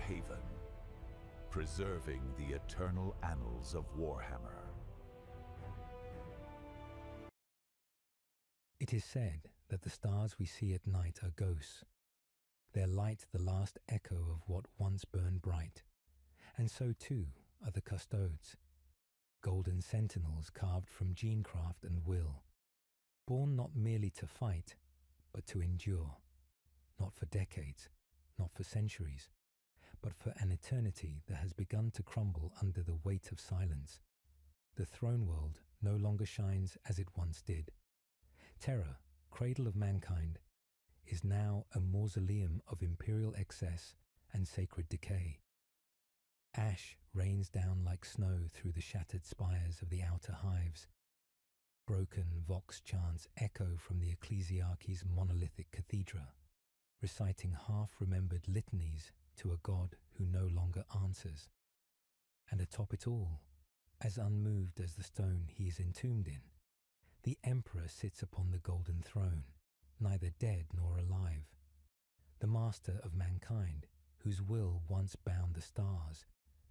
haven, preserving the eternal annals of Warhammer. It is said that the stars we see at night are ghosts, their light the last echo of what once burned bright, and so too are the Custodes, golden sentinels carved from genecraft and will, born not merely to fight, but to endure, not for decades, not for centuries, but for an eternity that has begun to crumble under the weight of silence. The throne world no longer shines as it once did. Terra, cradle of mankind, is now a mausoleum of imperial excess and sacred decay. Ash rains down like snow through the shattered spires of the outer hives. Broken vox chants echo from the ecclesiarchy's monolithic cathedra, reciting half-remembered litanies to a god who no longer answers. And atop it all, as unmoved as the stone he is entombed in, the Emperor sits upon the golden throne, neither dead nor alive. The master of mankind, whose will once bound the stars,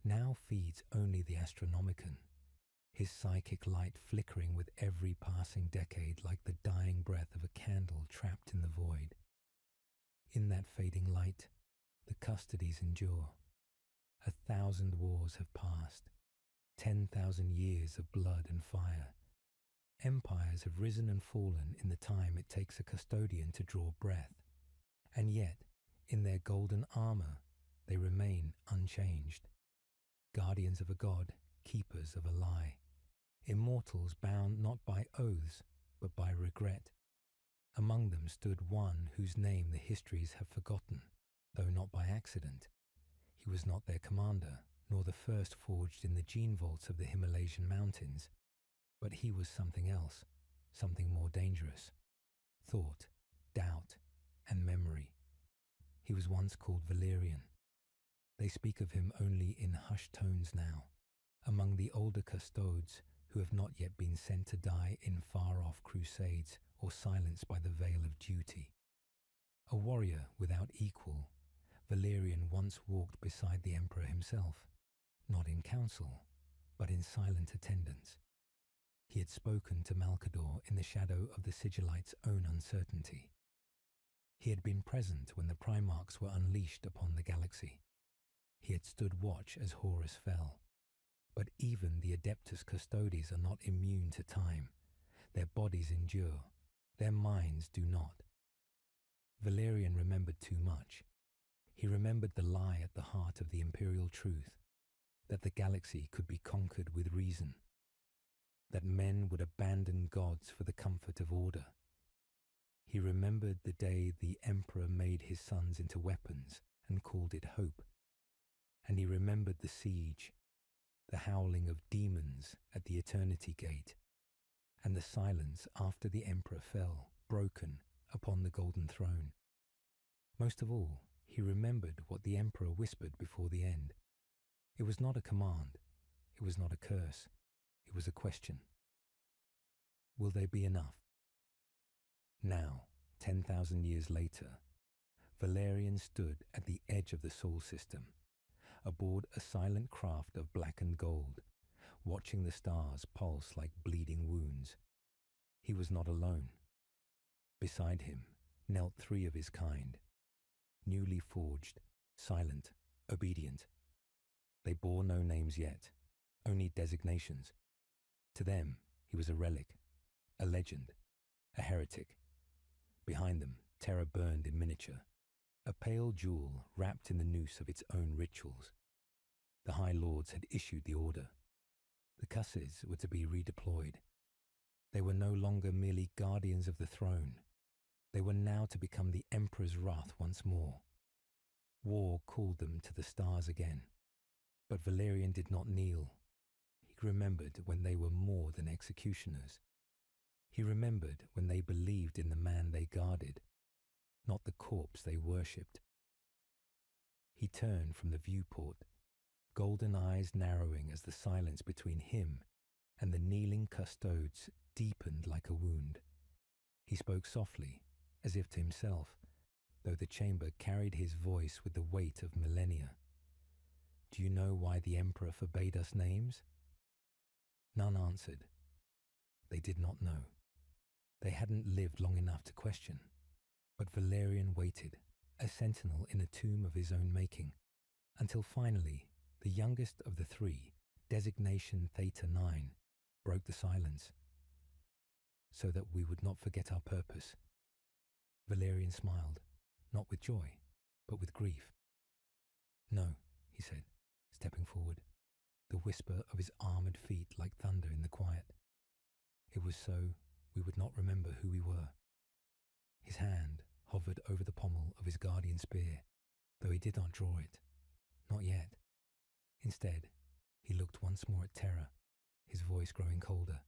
now feeds only the Astronomicon, his psychic light flickering with every passing decade like the dying breath of a candle trapped in the void. In that fading light, the Custodes endure. 1,000 wars have passed, 10,000 years of blood and fire. Empires have risen and fallen in the time it takes a custodian to draw breath, and yet, in their golden armor, they remain unchanged. Guardians of a god, keepers of a lie. Immortals bound not by oaths, but by regret. Among them stood one whose name the histories have forgotten, though not by accident. He was not their commander, nor the first forged in the gene vaults of the Himalayan mountains, but he was something else, something more dangerous. Thought, doubt, and memory. He was once called Valerian. They speak of him only in hushed tones now, among the older Custodes who have not yet been sent to die in far-off crusades or silenced by the veil of duty. A warrior without equal, Valerian once walked beside the Emperor himself, not in council, but in silent attendance. He had spoken to Malcador in the shadow of the Sigillite's own uncertainty. He had been present when the Primarchs were unleashed upon the galaxy. He had stood watch as Horus fell. But even the Adeptus Custodes are not immune to time. Their bodies endure. Their minds do not. Valerian remembered too much. He remembered the lie at the heart of the imperial truth, that the galaxy could be conquered with reason, that men would abandon gods for the comfort of order. He remembered the day the Emperor made his sons into weapons and called it hope. And he remembered the siege, the howling of demons at the Eternity Gate, and the silence after the Emperor fell, broken, upon the golden throne. Most of all, he remembered what the Emperor whispered before the end. It was not a command, it was not a curse, it was a question. Will there be enough? Now, 10,000 years later, Valerian stood at the edge of the Sol system, aboard a silent craft of blackened gold, watching the stars pulse like bleeding wounds. He was not alone. Beside him knelt 3 of his kind, newly forged, silent, obedient. They bore no names yet, only designations. To them, he was a relic, a legend, a heretic. Behind them, Terra burned in miniature, a pale jewel wrapped in the noose of its own rituals. The High Lords had issued the order. The Custodes were to be redeployed. They were no longer merely guardians of the throne. They were now to become the Emperor's wrath once more. War called them to the stars again. But Valerian did not kneel. He remembered when they were more than executioners. He remembered when they believed in the man they guarded, not the corpse they worshipped. He turned from the viewport, golden eyes narrowing as the silence between him and the kneeling Custodes deepened like a wound. He spoke softly, as if to himself, though the chamber carried his voice with the weight of millennia. "Do you know why the Emperor forbade us names?" None answered. They did not know. They hadn't lived long enough to question. But Valerian waited, a sentinel in a tomb of his own making, until finally the youngest of the three, designation Theta 9, broke the silence, so that we would not forget our purpose. Valerian smiled, not with joy, but with grief. "No," he said, stepping forward, the whisper of his armoured feet like thunder in the quiet. "It was so we would not remember who we were." His hand hovered over the pommel of his guardian spear, though he did not draw it. Not yet. Instead, he looked once more at Terra, his voice growing colder.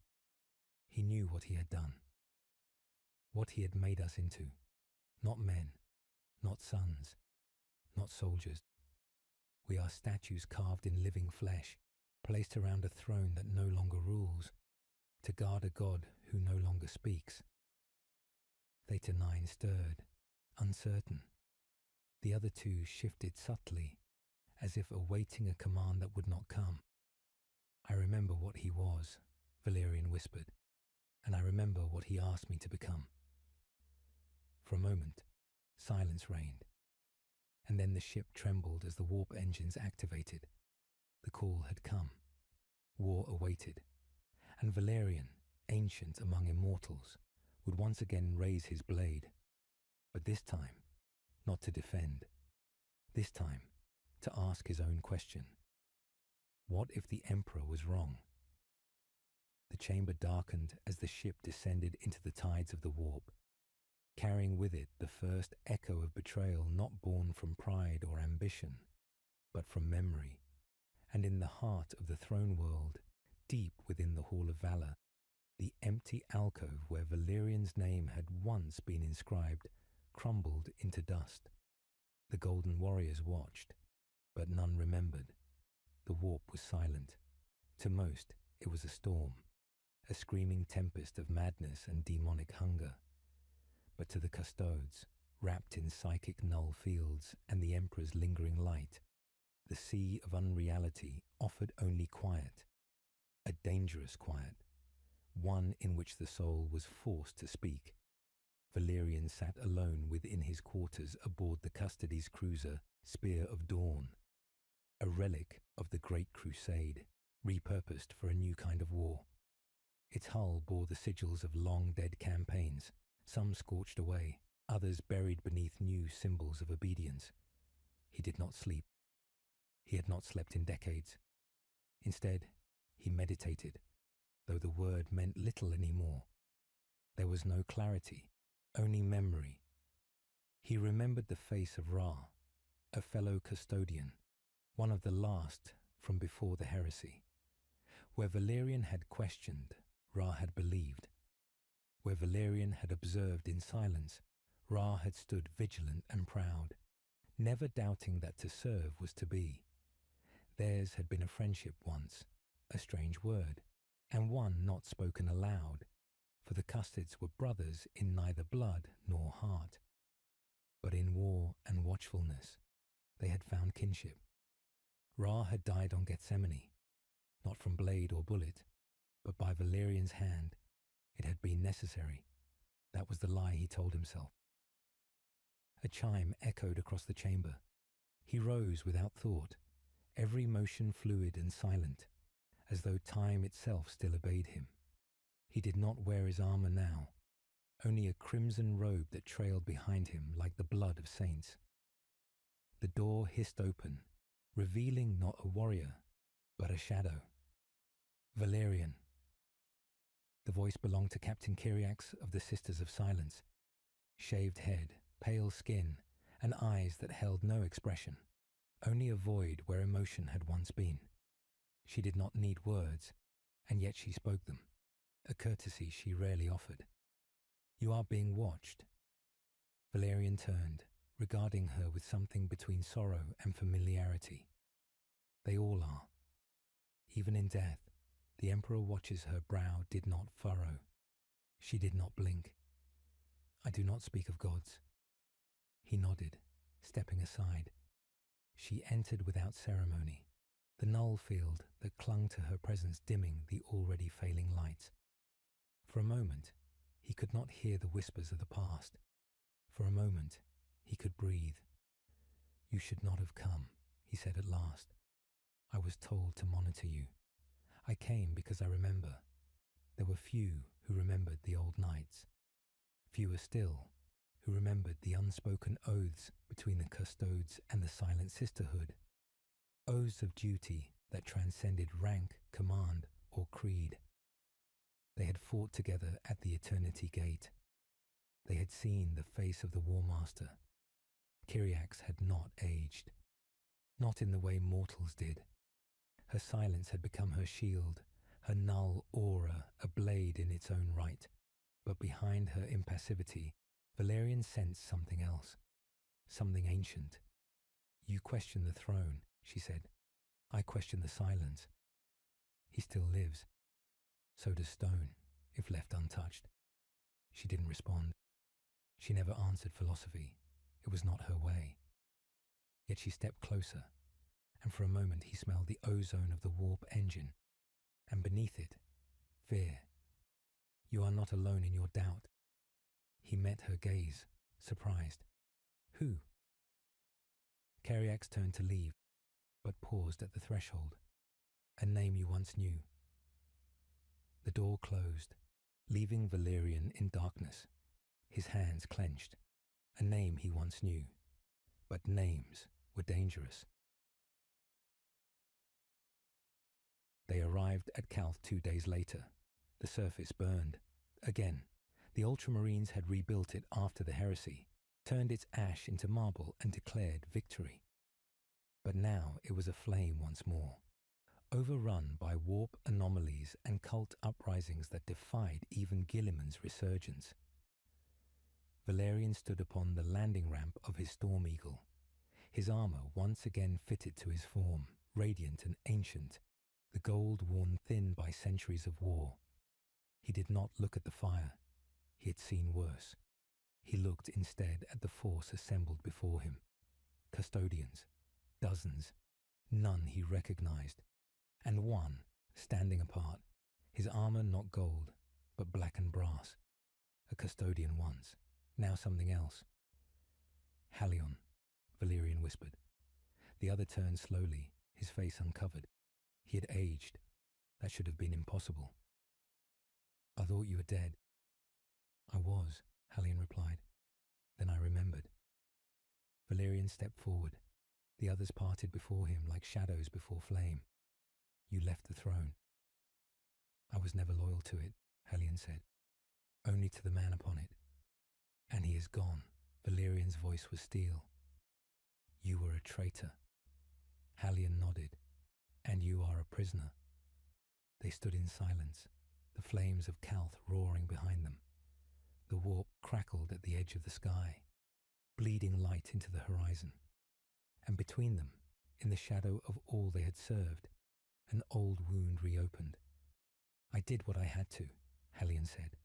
He knew what he had done. What he had made us into. Not men, not sons, not soldiers. We are statues carved in living flesh, placed around a throne that no longer rules, to guard a god who no longer speaks. Theta 9 stirred, uncertain. The other two shifted subtly, as if awaiting a command that would not come. "I remember what he was," Valerian whispered, "and I remember what he asked me to become." For a moment, silence reigned, and then the ship trembled as the warp engines activated. The call had come. War awaited, and Valerian, ancient among immortals, would once again raise his blade. But this time, not to defend. This time, to ask his own question. What if the Emperor was wrong? The chamber darkened as the ship descended into the tides of the warp, carrying with it the first echo of betrayal not born from pride or ambition, but from memory. And in the heart of the throne world, deep within the Hall of Valor, the empty alcove where Valerian's name had once been inscribed crumbled into dust. The Golden Warriors watched, but none remembered. The warp was silent. To most, it was a storm, a screaming tempest of madness and demonic hunger. But to the Custodes, wrapped in psychic null fields and the Emperor's lingering light, the sea of unreality offered only quiet, a dangerous quiet, one in which the soul was forced to speak. Valerian sat alone within his quarters aboard the Custodes cruiser Spear of Dawn, a relic of the Great Crusade, repurposed for a new kind of war. Its hull bore the sigils of long-dead campaigns, some scorched away, others buried beneath new symbols of obedience. He did not sleep. He had not slept in decades. Instead, he meditated, though the word meant little anymore. There was no clarity, only memory. He remembered the face of Ra, a fellow custodian, one of the last from before the heresy. Where Valerian had questioned, Ra had believed. Where Valerian had observed in silence, Ra had stood vigilant and proud, never doubting that to serve was to be. Theirs had been a friendship once, a strange word, and one not spoken aloud, for the Custodes were brothers in neither blood nor heart. But in war and watchfulness, they had found kinship. Ra had died on Gethsemane, not from blade or bullet, but by Valerian's hand. It had been necessary. That was the lie he told himself. A chime echoed across the chamber. He rose without thought, every motion fluid and silent, as though time itself still obeyed him. He did not wear his armour now, only a crimson robe that trailed behind him like the blood of saints. The door hissed open, revealing not a warrior, but a shadow. Valerian. The voice belonged to Captain Kyriax of the Sisters of Silence. Shaved head, pale skin, and eyes that held no expression, only a void where emotion had once been. She did not need words, and yet she spoke them, a courtesy she rarely offered. "You are being watched." Valerian turned, regarding her with something between sorrow and familiarity. They all are. Even in death, the Emperor watches her brow did not furrow. She did not blink. "I do not speak of gods." He nodded, stepping aside. She entered without ceremony, the null field that clung to her presence dimming the already failing lights. For a moment, he could not hear the whispers of the past. For a moment, he could breathe. "You should not have come," he said at last. "I was told to monitor you. I came because I remember. There were few who remembered the old nights. Fewer still who remembered the unspoken oaths between the Custodes and the Silent Sisterhood. Oaths of duty that transcended rank, command, or creed. They had fought together at the Eternity Gate. They had seen the face of the War Master. Kyriax had not aged. Not in the way mortals did. Her silence had become her shield, her null aura a blade in its own right. But behind her impassivity, Valerian sensed something else, something ancient. "You question the throne," she said. "I question the silence. He still lives. So does stone, if left untouched." She didn't respond. She never answered philosophy. It was not her way. Yet she stepped closer, and for a moment he smelled the ozone of the warp engine, and beneath it, fear. "You are not alone in your doubt." He met her gaze, surprised. "Who?" Kyriax turned to leave, but paused at the threshold. "A name you once knew." The door closed, leaving Valerian in darkness, his hands clenched. A name he once knew. But names were dangerous. They arrived at Calth 2 days later. The surface burned. Again, the Ultramarines had rebuilt it after the heresy, turned its ash into marble and declared victory. But now it was aflame once more, overrun by warp anomalies and cult uprisings that defied even Guilliman's resurgence. Valerian stood upon the landing ramp of his Storm Eagle, his armor once again fitted to his form, radiant and ancient, the gold worn thin by centuries of war. He did not look at the fire. He had seen worse. He looked instead at the force assembled before him. Custodians, dozens, none he recognized, and one standing apart, his armor not gold, but black and brass. A custodian once, now something else. "Halion," Valerian whispered. The other turned slowly, his face uncovered. He had aged. That should have been impossible. "I thought you were dead." "I was," Halion replied. Then I remembered. Valerian stepped forward. The others parted before him like shadows before flame. "You left the throne." "I was never loyal to it," Halion said. "Only to the man upon it. And he is gone." Valerian's voice was steel. "You were a traitor." Halion nodded. "And you are a prisoner." They stood in silence, the flames of Calth roaring behind them. The warp crackled at the edge of the sky, bleeding light into the horizon. And between them, in the shadow of all they had served, an old wound reopened. "I did what I had to," Halion said.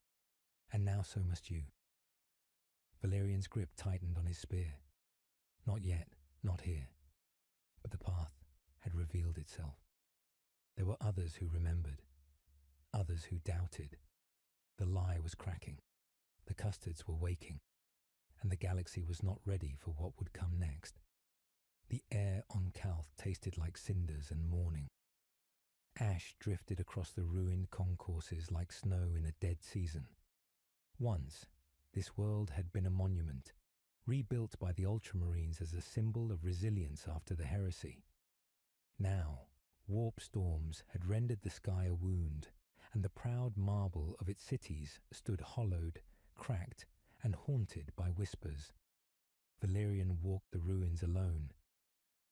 "And now so must you." Valerian's grip tightened on his spear. Not yet, not here. But the path had revealed itself. There were others who remembered, others who doubted. The lie was cracking. The Custodes were waking, and the galaxy was not ready for what would come next. The air on Calth tasted like cinders and mourning. Ash drifted across the ruined concourses like snow in a dead season. Once, this world had been a monument, rebuilt by the Ultramarines as a symbol of resilience after the heresy. Now, warp storms had rendered the sky a wound, and the proud marble of its cities stood hollowed, cracked, and haunted by whispers. Valerian walked the ruins alone.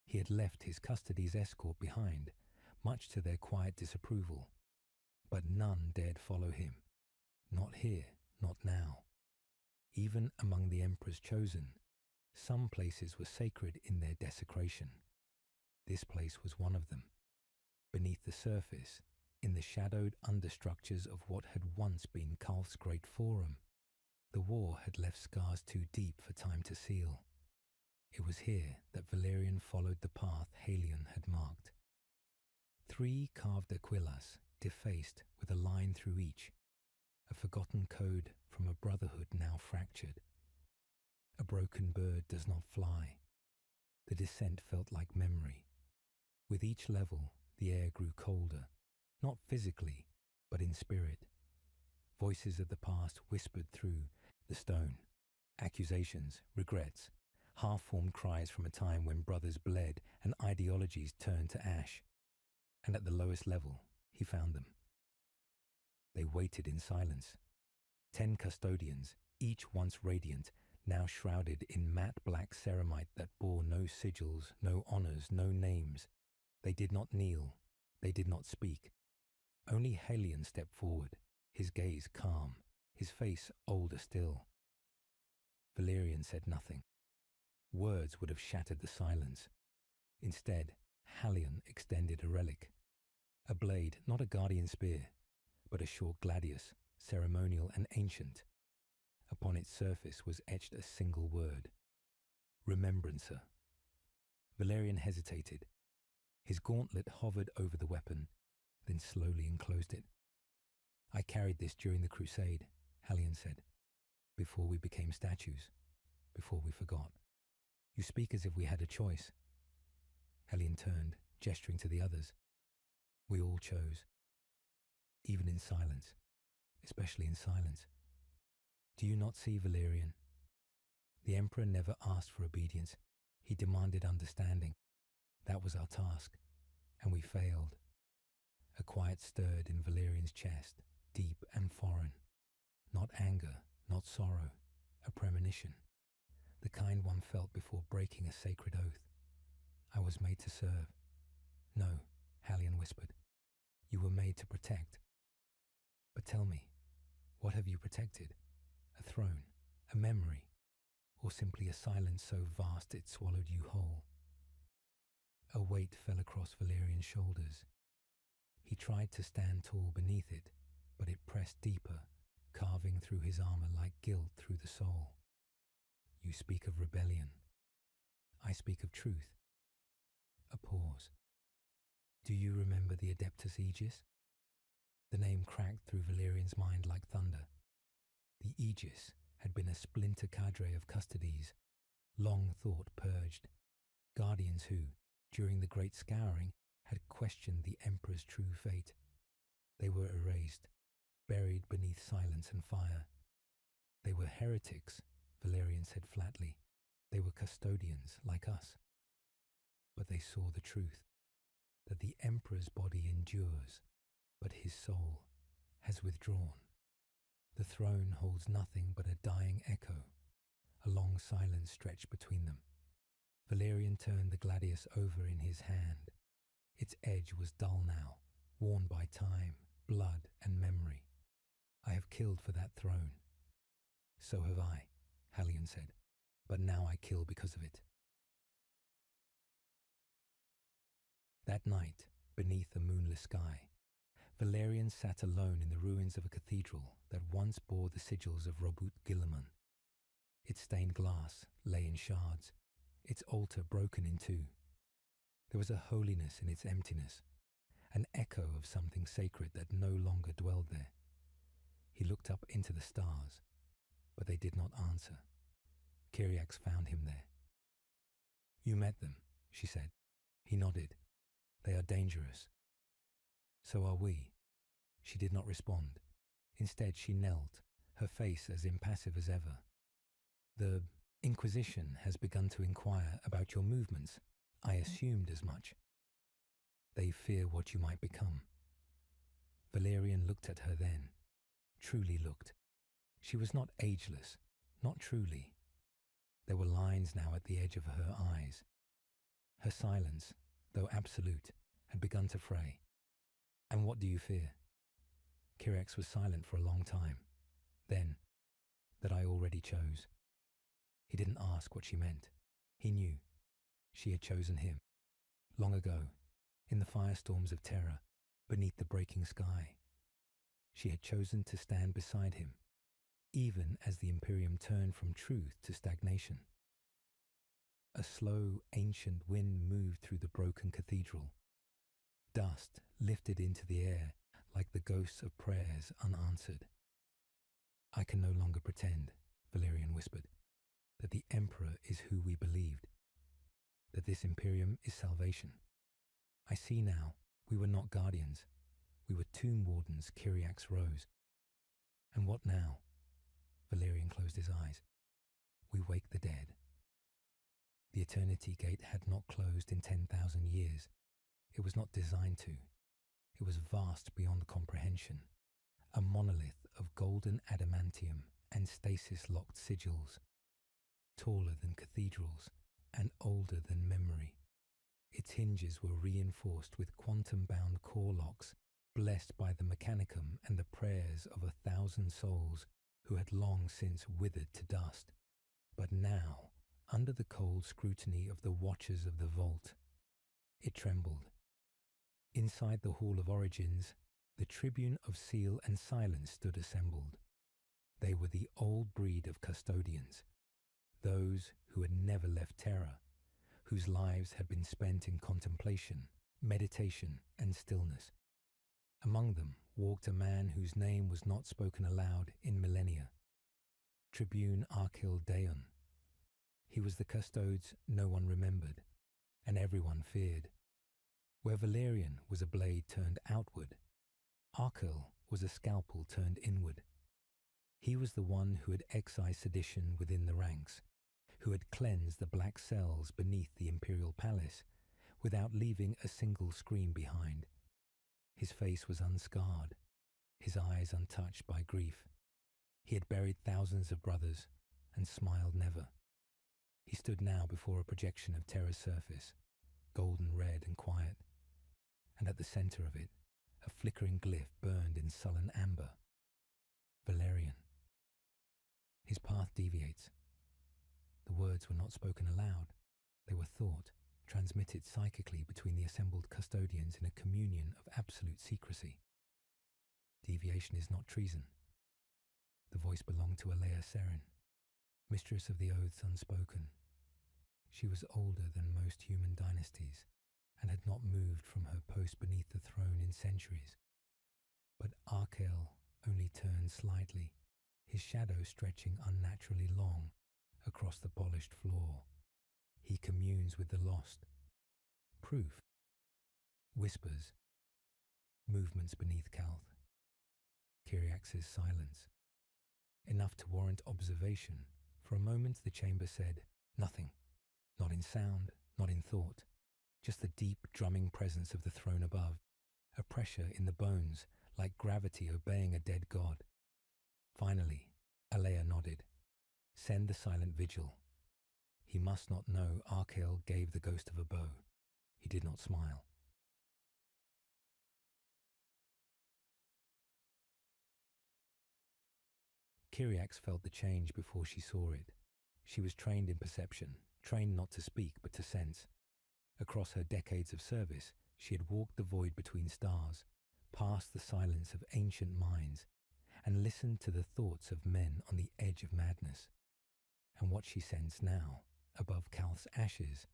He had left his Custodes escort behind, much to their quiet disapproval. But none dared follow him. Not here, not now. Even among the Emperor's chosen, some places were sacred in their desecration. This place was one of them. Beneath the surface, in the shadowed understructures of what had once been Calth's great forum, the war had left scars too deep for time to seal. It was here that Valerian followed the path Halion had marked. 3 carved aquillas, defaced with a line through each, a forgotten code from a brotherhood now fractured. A broken bird does not fly. The descent felt like memory. With each level, the air grew colder, not physically, but in spirit. Voices of the past whispered through the stone, accusations, regrets, half-formed cries from a time when brothers bled and ideologies turned to ash. And at the lowest level, he found them. They waited in silence. 10 custodians, each once radiant, now shrouded in matte black ceramite that bore no sigils, no honors, no names. They did not kneel. They did not speak. Only Halion stepped forward, his gaze calm, his face older still. Valerian said nothing. Words would have shattered the silence. Instead, Halion extended a relic. A blade, not a guardian spear, but a short gladius, ceremonial and ancient. Upon its surface was etched a single word: Remembrancer. Valerian hesitated. His gauntlet hovered over the weapon, then slowly enclosed it. I carried this during the crusade, Halion said, before we became statues, before we forgot. You speak as if we had a choice. Halion turned, gesturing to the others. We all chose. Even in silence, especially in silence. Do you not see, Valerian? The Emperor never asked for obedience. He demanded understanding. That was our task, and we failed. A quiet stirred in Valerian's chest, deep and foreign. Not anger, not sorrow, a premonition. The kind one felt before breaking a sacred oath. I was made to serve. No, Halion whispered. You were made to protect. But tell me, what have you protected? A throne, a memory, or simply a silence so vast it swallowed you whole? A weight fell across Valerian's shoulders. He tried to stand tall beneath it, but it pressed deeper, carving through his armor like guilt through the soul. You speak of rebellion. I speak of truth. A pause. Do you remember the Adeptus Aegis? The name cracked through Valerian's mind like thunder. The Aegis had been a splinter cadre of Custodes, long thought purged, guardians who, during the Great Scouring, had questioned the Emperor's true fate. They were erased, buried beneath silence and fire. They were heretics, Valerian said flatly. They were custodians like us. But they saw the truth, that the Emperor's body endures, but his soul has withdrawn. The throne holds nothing but a dying echo. A long silence stretched between them. Valerian turned the gladius over in his hand. Its edge was dull now, worn by time, blood, and memory. I have killed for that throne. So have I, Halion said, but now I kill because of it. That night, beneath a moonless sky, Valerian sat alone in the ruins of a cathedral that once bore the sigils of Robert Guilliman. Its stained glass lay in shards, its altar broken in two. There was a holiness in its emptiness, an echo of something sacred that no longer dwelled there. He looked up into the stars, but they did not answer. Kyriax found him there. You met them, she said. He nodded. They are dangerous. So are we. She did not respond. Instead, she knelt, her face as impassive as ever. The Inquisition has begun to inquire about your movements. I assumed as much. They fear what you might become. Valerian looked at her then, truly looked. She was not ageless, not truly. There were lines now at the edge of her eyes. Her silence, though absolute, had begun to fray. And what do you fear? Kyriax was silent for a long time. Then, that I already chose. He didn't ask what she meant. He knew. She had chosen him. Long ago, in the firestorms of Terra, beneath the breaking sky. She had chosen to stand beside him, even as the Imperium turned from truth to stagnation. A slow, ancient wind moved through the broken cathedral. Dust lifted into the air like the ghosts of prayers unanswered. "I can no longer pretend," Valerian whispered, "that the Emperor is who we believed, that this Imperium is salvation. I see now we were not guardians. We were tomb wardens," Kyriax rose. "And what now?" Valerian closed his eyes. "We wake the dead." The Eternity Gate had not closed in 10,000 years. It was not designed to. It was vast beyond comprehension, a monolith of golden adamantium and stasis-locked sigils, taller than cathedrals and older than memory. Its hinges were reinforced with quantum-bound core locks, blessed by the mechanicum and the prayers of 1,000 souls who had long since withered to dust. But now, under the cold scrutiny of the watchers of the vault, it trembled. Inside the Hall of Origins, the Tribune of Seal and Silence stood assembled. They were the old breed of custodians, those who had never left Terra, whose lives had been spent in contemplation, meditation, and stillness. Among them walked a man whose name was not spoken aloud in millennia, Tribune Archil Daon. He was the custodes no one remembered, and everyone feared. Where Valerian was a blade turned outward, Archil was a scalpel turned inward. He was the one who had excised sedition within the ranks, who had cleansed the black cells beneath the imperial palace without leaving a single scream behind. His face was unscarred, his eyes untouched by grief. He had buried thousands of brothers and smiled never. He stood now before a projection of Terra's surface, golden red and quiet, and at the center of it, a flickering glyph burned in sullen amber. Valerian. His path deviates. The words were not spoken aloud. They were thought, transmitted psychically between the assembled custodians in a communion of absolute secrecy. Deviation is not treason. The voice belonged to Alea Seren, mistress of the oaths unspoken. She was older than most human dynasties, and had not moved from her post beneath the throne in centuries. But Archil only turned slightly, his shadow stretching unnaturally long across the polished floor. He communes with the lost. Proof. Whispers. Movements beneath Calth. Kyriax's silence. Enough to warrant observation. For a moment the chamber said, nothing. Not in sound, not in thought. Just the deep drumming presence of the throne above, a pressure in the bones, like gravity obeying a dead god. Finally, Alea nodded. Send the silent vigil. He must not know Archil gave the ghost of a bow. He did not smile. Kyriax felt the change before she saw it. She was trained in perception, trained not to speak but to sense. Across her decades of service, she had walked the void between stars, past the silence of ancient minds, and listened to the thoughts of men on the edge of madness. And what she sensed now, above Calth's ashes,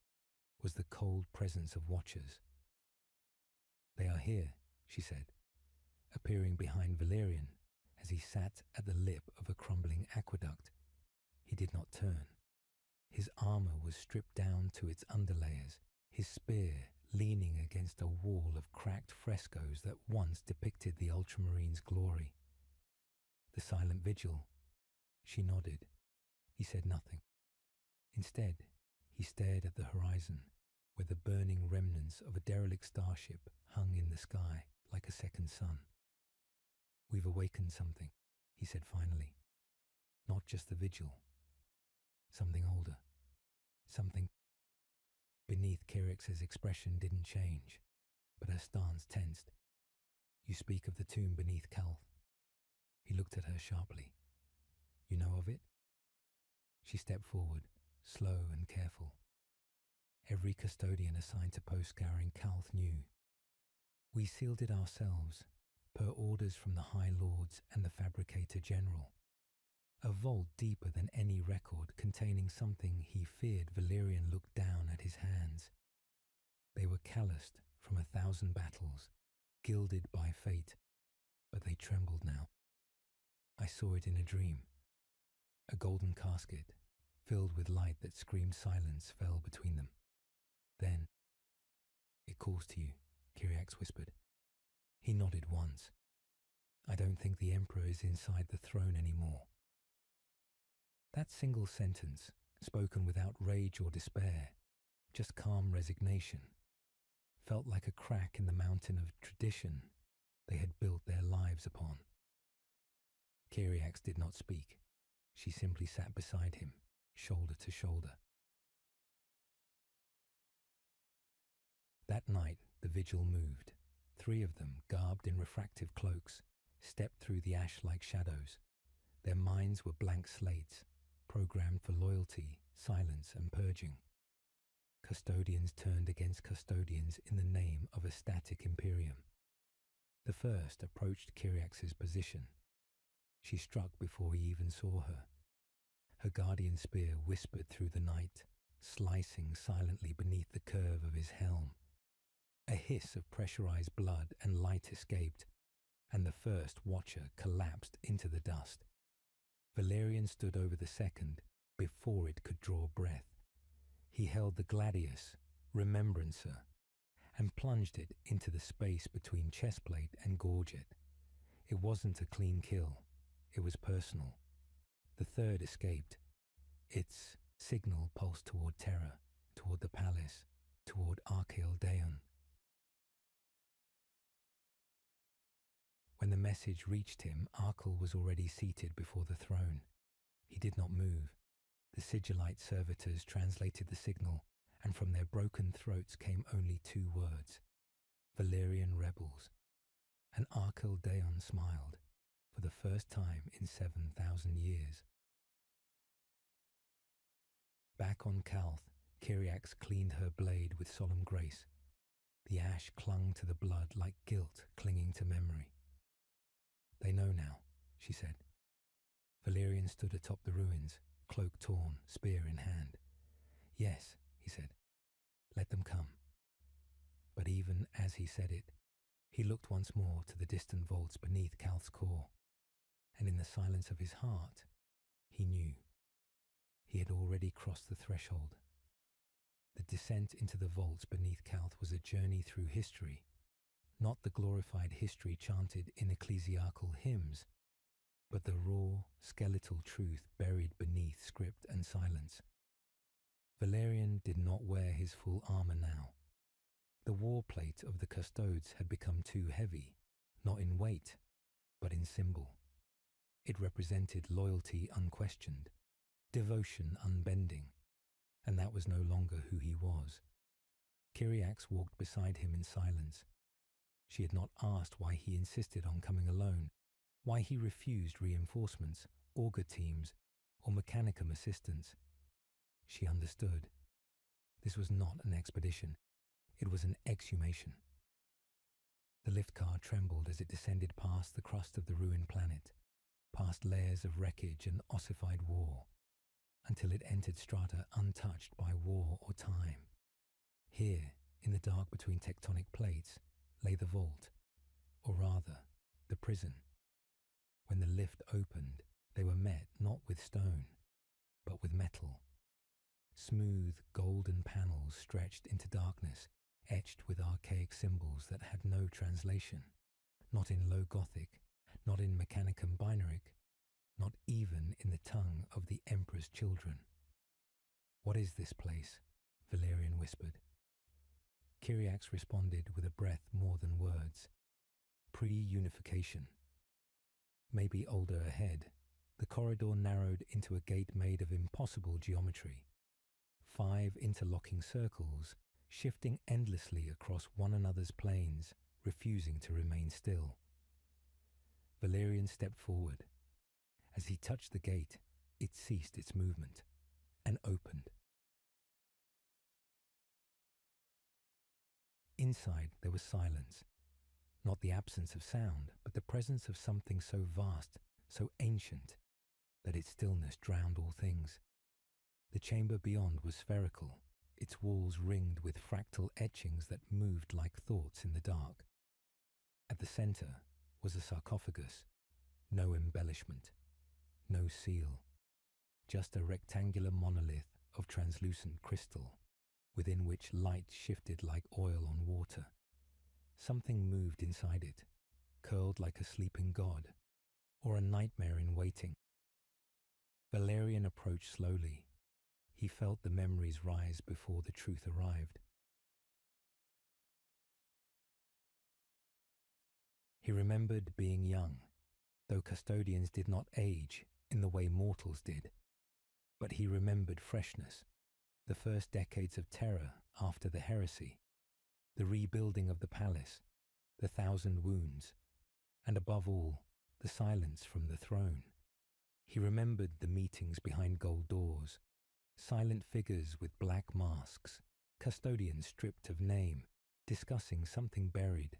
was the cold presence of watchers. They are here, she said, appearing behind Valerian as he sat at the lip of a crumbling aqueduct. He did not turn. His armor was stripped down to its underlayers, his spear leaning against a wall of cracked frescoes that once depicted the Ultramarine's glory. The silent vigil. She nodded. He said nothing. Instead, he stared at the horizon, where the burning remnants of a derelict starship hung in the sky like a second sun. We've awakened something, he said finally. Not just the vigil. Something older. Something. Beneath Kyriax's expression didn't change, but her stance tensed. You speak of the tomb beneath Calth. He looked at her sharply. You know of it? She stepped forward, slow and careful. Every custodian assigned to post-scouring Calth knew. We sealed it ourselves, per orders from the High Lords and the Fabricator General. A vault deeper than any record, containing something he feared Valerian looked down at his hands. They were calloused from 1,000 battles, gilded by fate, but they trembled now. I saw it in a dream. A golden casket, filled with light that screamed silence, fell between them. Then, "It calls to you," Kyriax whispered. He nodded once. "I don't think the Emperor is inside the throne anymore." That single sentence, spoken without rage or despair, just calm resignation, felt like a crack in the mountain of tradition they had built their lives upon. Kyriax did not speak. She simply sat beside him, shoulder to shoulder. That night, the vigil moved. 3 of them, garbed in refractive cloaks, stepped through the ash-like shadows. Their minds were blank slates, programmed for loyalty, silence, and purging. Custodians turned against custodians in the name of a static imperium. The first approached Kyriax's position. She struck before he even saw her. Her guardian spear whispered through the night, slicing silently beneath the curve of his helm. A hiss of pressurized blood and light escaped, and the first watcher collapsed into the dust. Valerian stood over the second before it could draw breath. He held the gladius, remembrancer, and plunged it into the space between chestplate and gorget. It wasn't a clean kill. It was personal. The third escaped. Its signal pulsed toward Terra, toward the palace, toward Archaealdeon. When the message reached him, Arkel was already seated before the throne. He did not move. The sigillite servitors translated the signal, and from their broken throats came only 2 words: Valerian rebels. And Archaealdeon smiled, for the first time in 7,000 years. Back on Calth, Kyriax cleaned her blade with solemn grace. The ash clung to the blood like guilt clinging to memory. "They know now," she said. Valerian stood atop the ruins, cloak torn, spear in hand. "Yes," he said, "let them come." But even as he said it, he looked once more to the distant vaults beneath Calth's core, and in the silence of his heart, he knew. He had already crossed the threshold. The descent into the vaults beneath Calth was a journey through history, not the glorified history chanted in ecclesiastical hymns, but the raw, skeletal truth buried beneath script and silence. Valerian did not wear his full armor now. The war plate of the Custodes had become too heavy, not in weight, but in symbol. It represented loyalty unquestioned, devotion unbending, and that was no longer who he was. Kyriax walked beside him in silence. She had not asked why he insisted on coming alone, why he refused reinforcements, augur teams, or mechanicum assistance. She understood. This was not an expedition. It was an exhumation. The lift car trembled as it descended past the crust of the ruined planet, past layers of wreckage and ossified war, until it entered strata untouched by war or time. Here, in the dark between tectonic plates, lay the vault, or rather, the prison. When the lift opened, they were met not with stone, but with metal. Smooth, golden panels stretched into darkness, etched with archaic symbols that had no translation, not in Low Gothic, not in Mechanicum Binaric, not even in the tongue of the Emperor's children. "What is this place?" Valerian whispered. Kyriax responded with a breath more than words. Pre-unification. Maybe older ahead, the corridor narrowed into a gate made of impossible geometry. 5 interlocking circles, shifting endlessly across one another's planes, refusing to remain still. Valerian stepped forward. As he touched the gate, it ceased its movement and opened. Inside there was silence, not the absence of sound, but the presence of something so vast, so ancient, that its stillness drowned all things. The chamber beyond was spherical, its walls ringed with fractal etchings that moved like thoughts in the dark. At the center was a sarcophagus, no embellishment, no seal, just a rectangular monolith of translucent crystal, within which light shifted like oil on water. Something moved inside it, curled like a sleeping god, or a nightmare in waiting. Valerian approached slowly. He felt the memories rise before the truth arrived. He remembered being young, though custodians did not age in the way mortals did. But he remembered freshness, the first decades of Terra after the heresy, the rebuilding of the palace, the 1,000 wounds, and above all, the silence from the throne. He remembered the meetings behind gold doors, silent figures with black masks, custodians stripped of name, discussing something buried,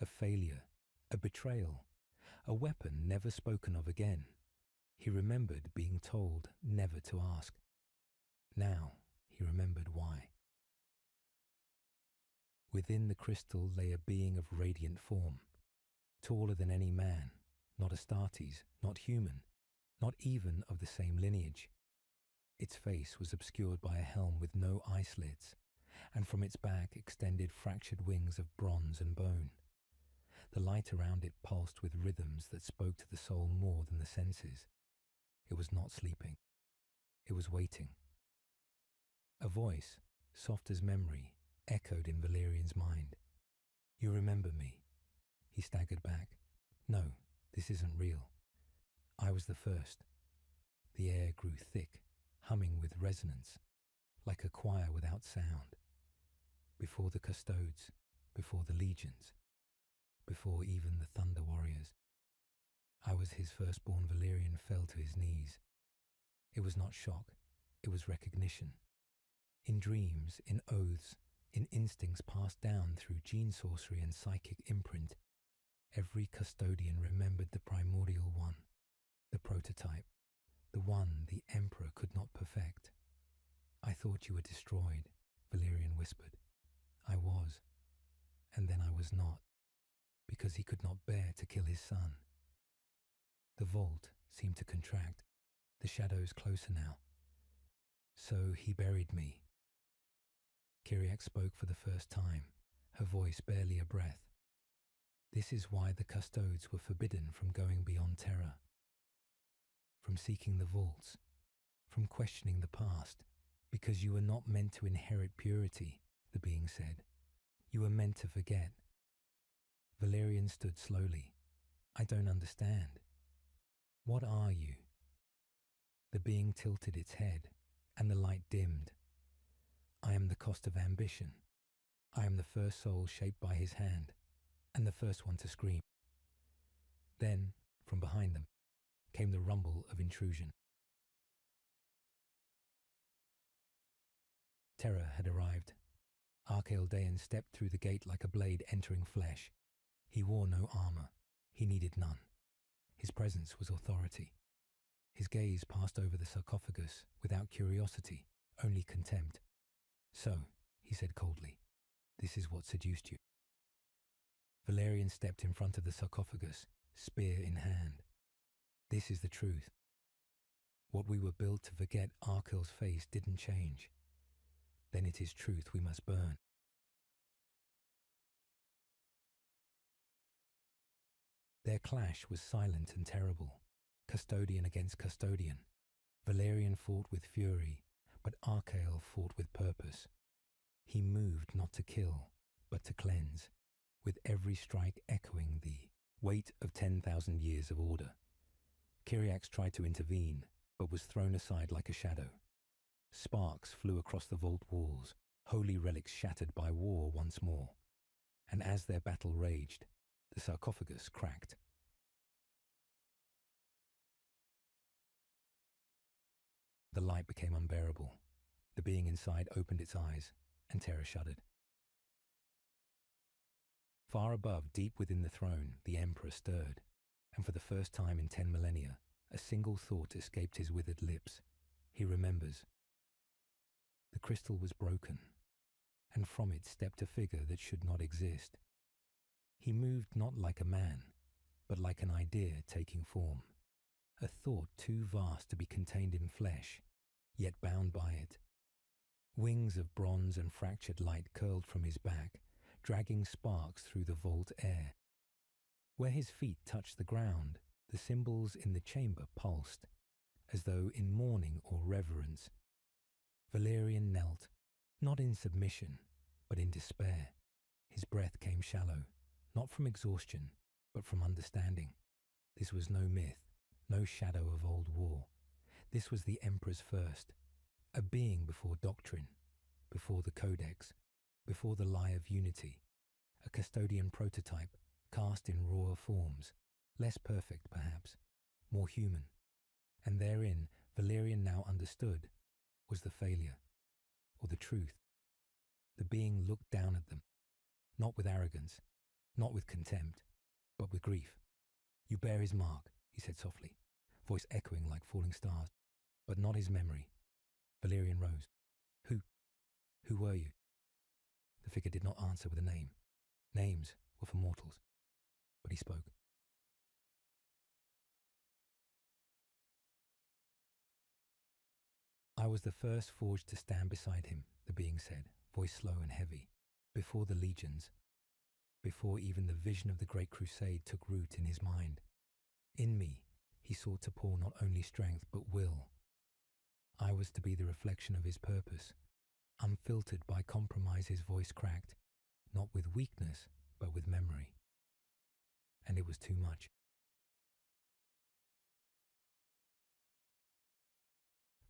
a failure, a betrayal, a weapon never spoken of again. He remembered being told never to ask. Now he remembered why. Within the crystal lay a being of radiant form, taller than any man, not Astartes, not human, not even of the same lineage. Its face was obscured by a helm with no eye slits, and from its back extended fractured wings of bronze and bone. The light around it pulsed with rhythms that spoke to the soul more than the senses. It was not sleeping. It was waiting. A voice, soft as memory, echoed in Valerian's mind. "You remember me?" He staggered back. "No, this isn't real. I was the first." The air grew thick, humming with resonance, like a choir without sound. Before the Custodes, before the legions, before even the Thunder Warriors. I was his firstborn. Valerian fell to his knees. It was not shock, it was recognition. In dreams, in oaths, in instincts passed down through gene sorcery and psychic imprint, every custodian remembered the primordial one, the prototype, the one the Emperor could not perfect. "I thought you were destroyed," Valerian whispered. "I was, and then I was not, because he could not bear to kill his son." The vault seemed to contract, the shadows closer now. "So he buried me." Kyriak spoke for the first time, her voice barely a breath. "This is why the Custodes were forbidden from going beyond Terra, from seeking the vaults, from questioning the past, because you were not meant to inherit purity," the being said. "You were meant to forget." Valerian stood slowly. "I don't understand. What are you?" The being tilted its head, and the light dimmed. "I am the cost of ambition. I am the first soul shaped by his hand, and the first one to scream." Then, from behind them, came the rumble of intrusion. Terra had arrived. Archaeldean stepped through the gate like a blade entering flesh. He wore no armor. He needed none. His presence was authority. His gaze passed over the sarcophagus without curiosity, only contempt. "So," he said coldly, "this is what seduced you." Valerian stepped in front of the sarcophagus, spear in hand. "This is the truth. What we were built to forget, Arkel's face didn't change. Then it is truth we must burn." Their clash was silent and terrible, custodian against custodian. Valerian fought with fury, but Archael fought with purpose. He moved not to kill, but to cleanse, with every strike echoing the weight of 10,000 years of order. Kyriax tried to intervene, but was thrown aside like a shadow. Sparks flew across the vault walls, holy relics shattered by war once more. And as their battle raged, the sarcophagus cracked. The light became unbearable. The being inside opened its eyes, and Terra shuddered. Far above, deep within the throne, the Emperor stirred, and for the first time in 10 millennia, a single thought escaped his withered lips. He remembers. The crystal was broken, and from it stepped a figure that should not exist. He moved not like a man, but like an idea taking form, a thought too vast to be contained in flesh, yet bound by it. Wings of bronze and fractured light curled from his back, dragging sparks through the vault air. Where his feet touched the ground, the cymbals in the chamber pulsed, as though in mourning or reverence. Valerian knelt, not in submission, but in despair. His breath came shallow, not from exhaustion, but from understanding. This was no myth, no shadow of old war. This was the Emperor's first, a being before doctrine, before the Codex, before the lie of unity, a custodian prototype cast in rawer forms, less perfect perhaps, more human. And therein, Valerian now understood, was the failure, or the truth. The being looked down at them, not with arrogance, not with contempt, but with grief. "You bear his mark," he said softly, voice echoing like falling stars, "but not his memory." Valerian rose. Who were you?" The figure did not answer with a name. Names were for mortals. But he spoke. "I was the first forged to stand beside him," the being said, voice slow and heavy, "before the legions, before even the vision of the Great Crusade took root in his mind. In me, he sought to pour not only strength but will. I was to be the reflection of his purpose, unfiltered by compromise. His voice cracked, not with weakness, but with memory. And it was too much.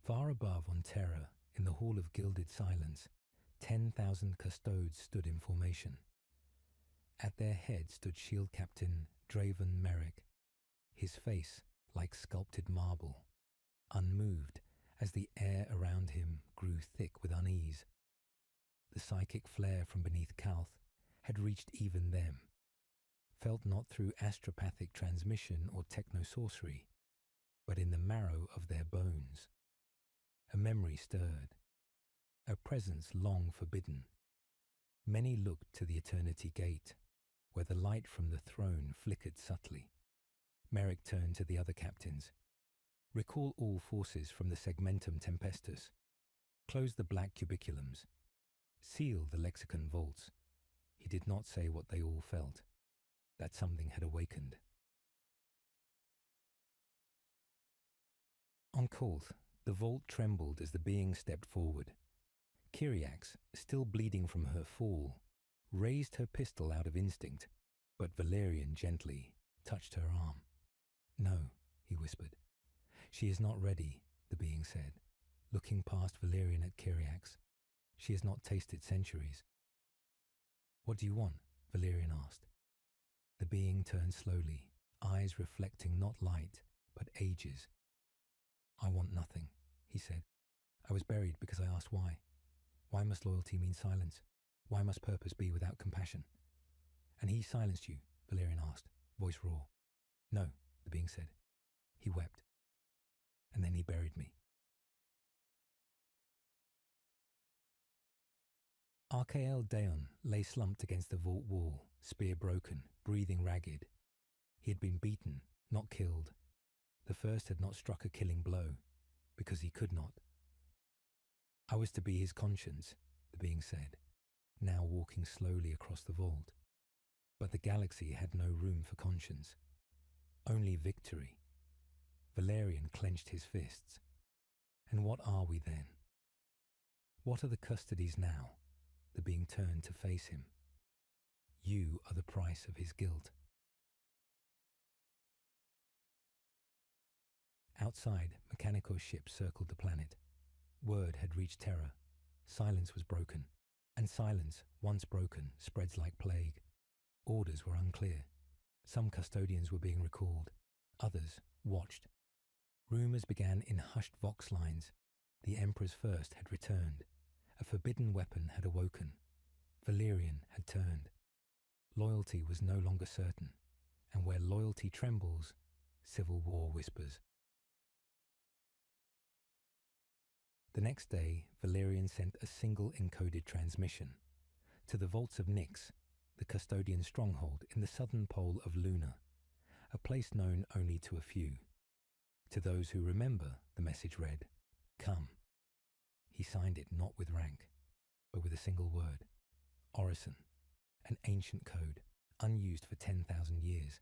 Far above on Terra, in the hall of gilded silence, 10,000 custodes stood in formation. At their head stood Shield Captain Draven Merrick, his face like sculpted marble, unmoved as the air around him grew thick with unease. The psychic flare from beneath Calth had reached even them, felt not through astropathic transmission or techno-sorcery, but in the marrow of their bones. A memory stirred, a presence long forbidden. Many looked to the Eternity Gate, where the light from the throne flickered subtly. Merrick turned to the other captains. "Recall all forces from the Segmentum Tempestus. Close the black cubiculums. Seal the lexicon vaults." He did not say what they all felt, that something had awakened. On Calth, the vault trembled as the being stepped forward. Kyriax, still bleeding from her fall, raised her pistol out of instinct, but Valerian gently touched her arm. "No," he whispered. "She is not ready," the being said, looking past Valerian at Kyriax. "She has not tasted centuries." "What do you want?" Valerian asked. The being turned slowly, eyes reflecting not light, but ages. "I want nothing," he said. "I was buried because I asked why. Why must loyalty mean silence? Why must purpose be without compassion?" "And he silenced you?" Valerian asked, voice raw. "No," the being said. "He wept. And then he buried me." Archael Daon lay slumped against the vault wall, spear broken, breathing ragged. He had been beaten, not killed. The first had not struck a killing blow, because he could not. "I was to be his conscience," the being said, now walking slowly across the vault. But the galaxy had no room for conscience. Only victory. Valerian clenched his fists. "And what are we then? What are the Custodes now?" The being turned to face him. "You are the price of his guilt." Outside, mechanical ships circled the planet. Word had reached Terra. Silence was broken, and silence, once broken, spreads like plague. Orders were unclear. Some custodians were being recalled. Others watched. Rumours began in hushed vox lines. The Emperor's first had returned. A forbidden weapon had awoken. Valerian had turned. Loyalty was no longer certain, and where loyalty trembles, civil war whispers. The next day, Valerian sent a single encoded transmission to the vaults of Nyx, the custodian stronghold in the southern pole of Luna, a place known only to a few. To those who remember, the message read, "Come." He signed it not with rank, but with a single word, Orison, an ancient code, unused for 10,000 years,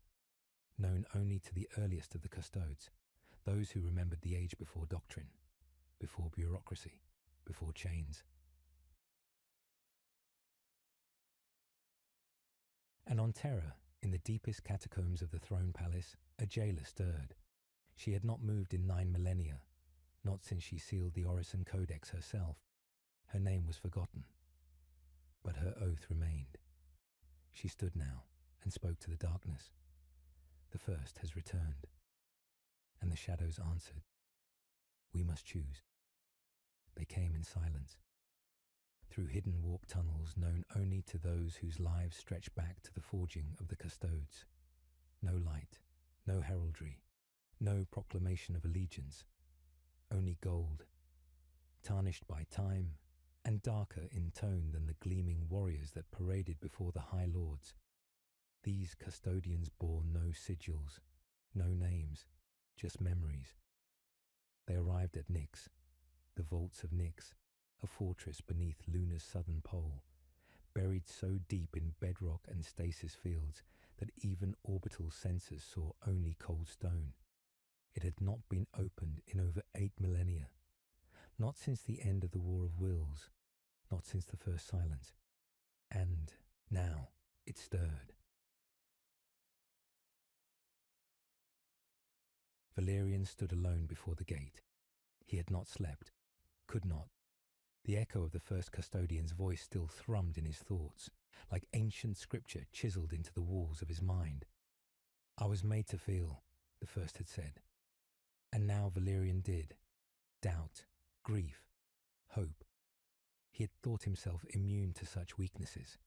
known only to the earliest of the custodes, those who remembered the age before doctrine, before bureaucracy, before chains. And on Terra, in the deepest catacombs of the throne palace, a jailer stirred. She had not moved in 9 millennia, not since she sealed the Orison Codex herself. Her name was forgotten, but her oath remained. She stood now and spoke to the darkness. The first has returned. And the shadows answered, "We must choose." They came in silence, through hidden warp tunnels known only to those whose lives stretch back to the forging of the custodes. No light, no heraldry, no proclamation of allegiance, only gold, tarnished by time and darker in tone than the gleaming warriors that paraded before the High Lords. These custodians bore no sigils, no names, just memories. They arrived at Nyx, the vaults of Nyx, a fortress beneath Luna's southern pole, buried so deep in bedrock and stasis fields that even orbital sensors saw only cold stone. It had not been opened in over 8 millennia, not since the end of the War of Wills, not since the first silence. And now it stirred. Valerian stood alone before the gate. He had not slept, could not. The echo of the first custodian's voice still thrummed in his thoughts, like ancient scripture chiseled into the walls of his mind. "I was made to feel," the first had said. And now Valerian did. Doubt, grief, hope. He had thought himself immune to such weaknesses.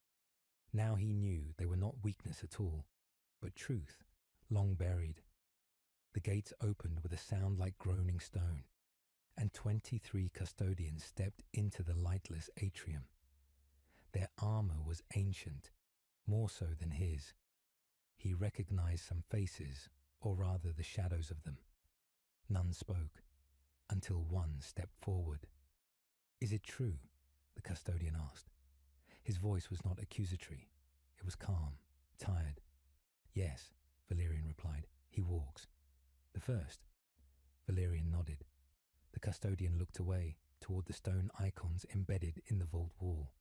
Now he knew they were not weakness at all, but truth, long buried. The gates opened with a sound like groaning stone, and 23 custodians stepped into the lightless atrium. Their armor was ancient, more so than his. He recognized some faces, or rather the shadows of them. None spoke, until one stepped forward. "Is it true?" the custodian asked. His voice was not accusatory. It was calm, tired. "Yes," Valerian replied. "He walks." "The first?" Valerian nodded. The custodian looked away, toward the stone icons embedded in the vault wall.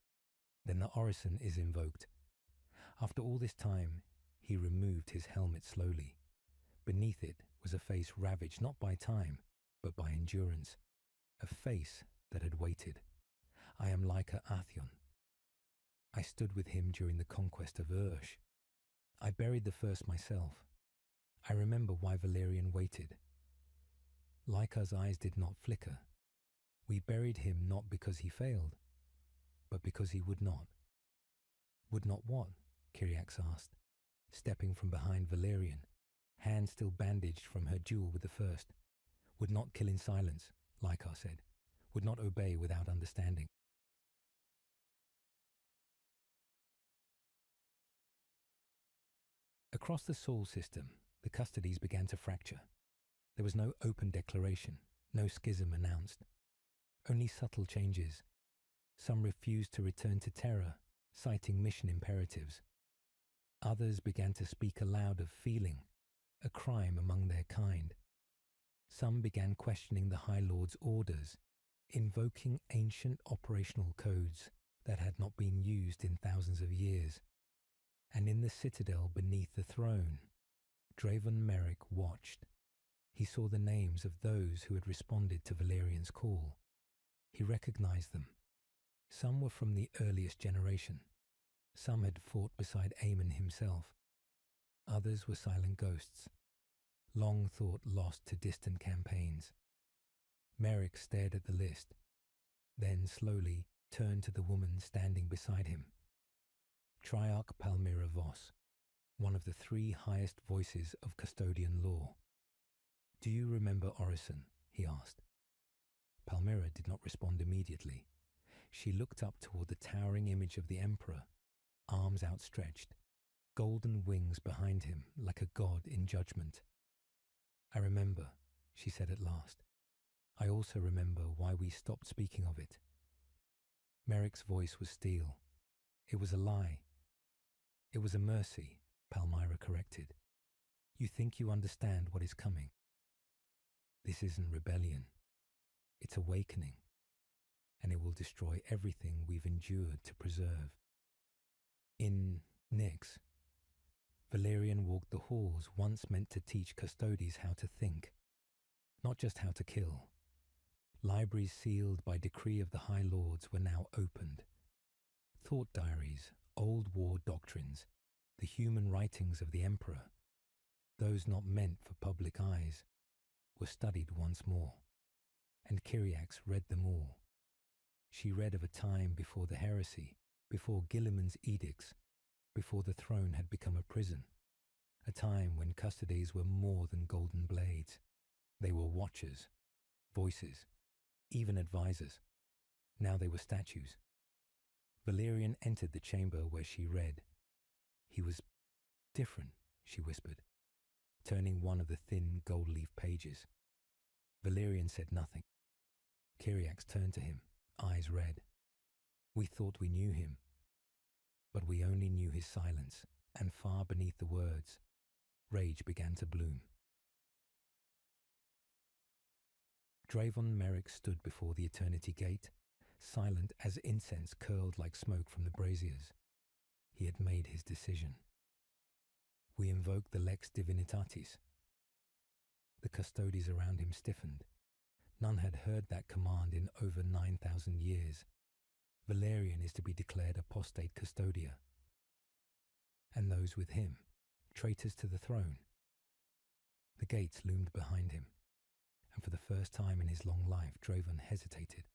"Then the Orison is invoked." After all this time, he removed his helmet slowly. Beneath it was a face ravaged not by time, but by endurance. A face that had waited. "I am Lyca Athion. I stood with him during the conquest of Ursh. I buried the first myself. I remember why Valerian waited." Lyca's eyes did not flicker. "We buried him not because he failed, but because he would not." "Would not what?" Kyriax asked, stepping from behind Valerian, hand still bandaged from her duel with the first. "Would not kill in silence," Lyca said. "Would not obey without understanding." Across the Sol system, the Custodes began to fracture. There was no open declaration, no schism announced. Only subtle changes. Some refused to return to Terra, citing mission imperatives. Others began to speak aloud of feeling, a crime among their kind. Some began questioning the High Lord's orders, invoking ancient operational codes that had not been used in thousands of years. And in the citadel beneath the throne, Draven Merrick watched. He saw the names of those who had responded to Valerian's call. He recognized them. Some were from the earliest generation. Some had fought beside Aemon himself. Others were silent ghosts, long thought lost to distant campaigns. Merrick stared at the list, then slowly turned to the woman standing beside him. Triarch Palmyra Voss, one of the 3 highest voices of custodian law. "Do you remember Orison?" he asked. Palmyra did not respond immediately. She looked up toward the towering image of the Emperor, arms outstretched, golden wings behind him like a god in judgment. "I remember," she said at last. "I also remember why we stopped speaking of it." Merrick's voice was steel. "It was a lie." "It was a mercy," Palmyra corrected. "You think you understand what is coming. This isn't rebellion. It's awakening. And it will destroy everything we've endured to preserve." In Nyx, Valerian walked the halls once meant to teach Custodes how to think, not just how to kill. Libraries sealed by decree of the High Lords were now opened. Thought diaries, old war doctrines, the human writings of the Emperor, those not meant for public eyes, were studied once more, and Kyriax read them all. She read of a time before the heresy, before Gilliman's edicts, before the throne had become a prison, a time when Custodes were more than golden blades. They were watchers, voices, even advisors. Now they were statues. Valerian entered the chamber where she read. "He was different," she whispered, turning one of the thin gold-leaf pages. Valerian said nothing. Kyriax turned to him, eyes red. "We thought we knew him, but we only knew his silence, and far beneath the words, rage began to bloom." Dravon Merrick stood before the Eternity Gate, silent as incense curled like smoke from the braziers. He had made his decision. "We invoke the Lex Divinitatis." The Custodes around him stiffened. None had heard that command in over 9,000 years. Valerian is to be declared apostate custodia. And those with him, traitors to the throne. The gates loomed behind him, and for the first time in his long life, Dravon hesitated.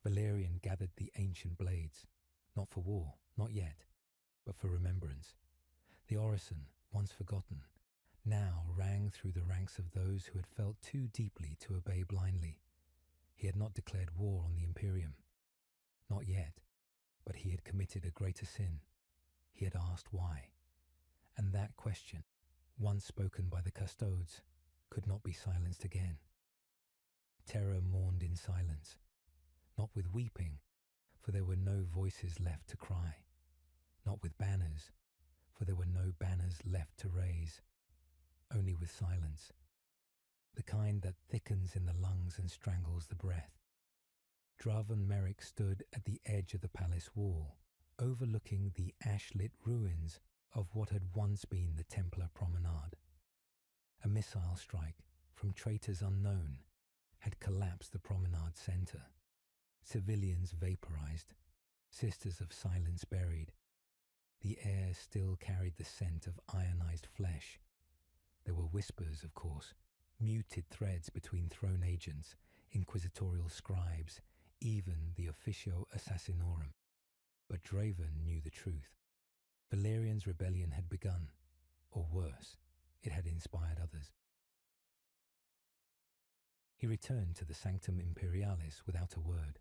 Valerian gathered the ancient blades, not for war, not yet, but for remembrance. The orison, once forgotten, now rang through the ranks of those who had felt too deeply to obey blindly. He had not declared war on the Imperium. Not yet, but he had committed a greater sin. He had asked why. And that question, once spoken by the Custodes, could not be silenced again. Terra mourned in silence, not with weeping, for there were no voices left to cry, not with banners, for there were no banners left to raise, only with silence, the kind that thickens in the lungs and strangles the breath. Dravon Merrick stood at the edge of the palace wall, overlooking the ash-lit ruins of what had once been the Templar Promenade. A missile strike from traitors unknown had collapsed the promenade center. Civilians vaporized, sisters of silence buried. The air still carried the scent of ionized flesh. There were whispers, of course, muted threads between throne agents, inquisitorial scribes, even the Officio Assassinorum. But Dravon knew the truth. Valerian's rebellion had begun, or worse, it had inspired others. He returned to the Sanctum Imperialis without a word.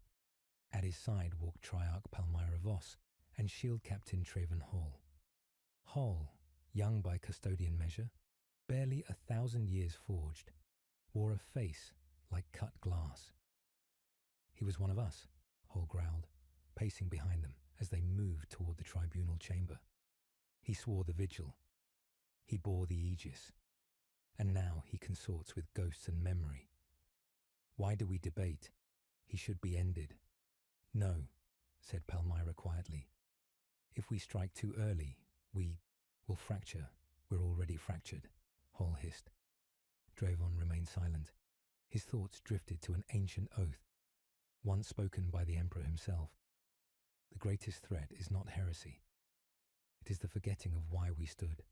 At his side walked Triarch Palmyra Voss and Shield Captain Trayvon Hall. Hall, young by custodian measure, barely 1,000 years forged, wore a face like cut glass. "He was one of us," Hall growled, pacing behind them as they moved toward the tribunal chamber. "He swore the vigil. He bore the aegis. And now he consorts with ghosts and memory. Why do we debate? He should be ended." "No," said Palmyra quietly. "If we strike too early, we will fracture. We're already fractured," Hall hissed. Dravon remained silent. His thoughts drifted to an ancient oath, once spoken by the Emperor himself. The greatest threat is not heresy. It is the forgetting of why we stood.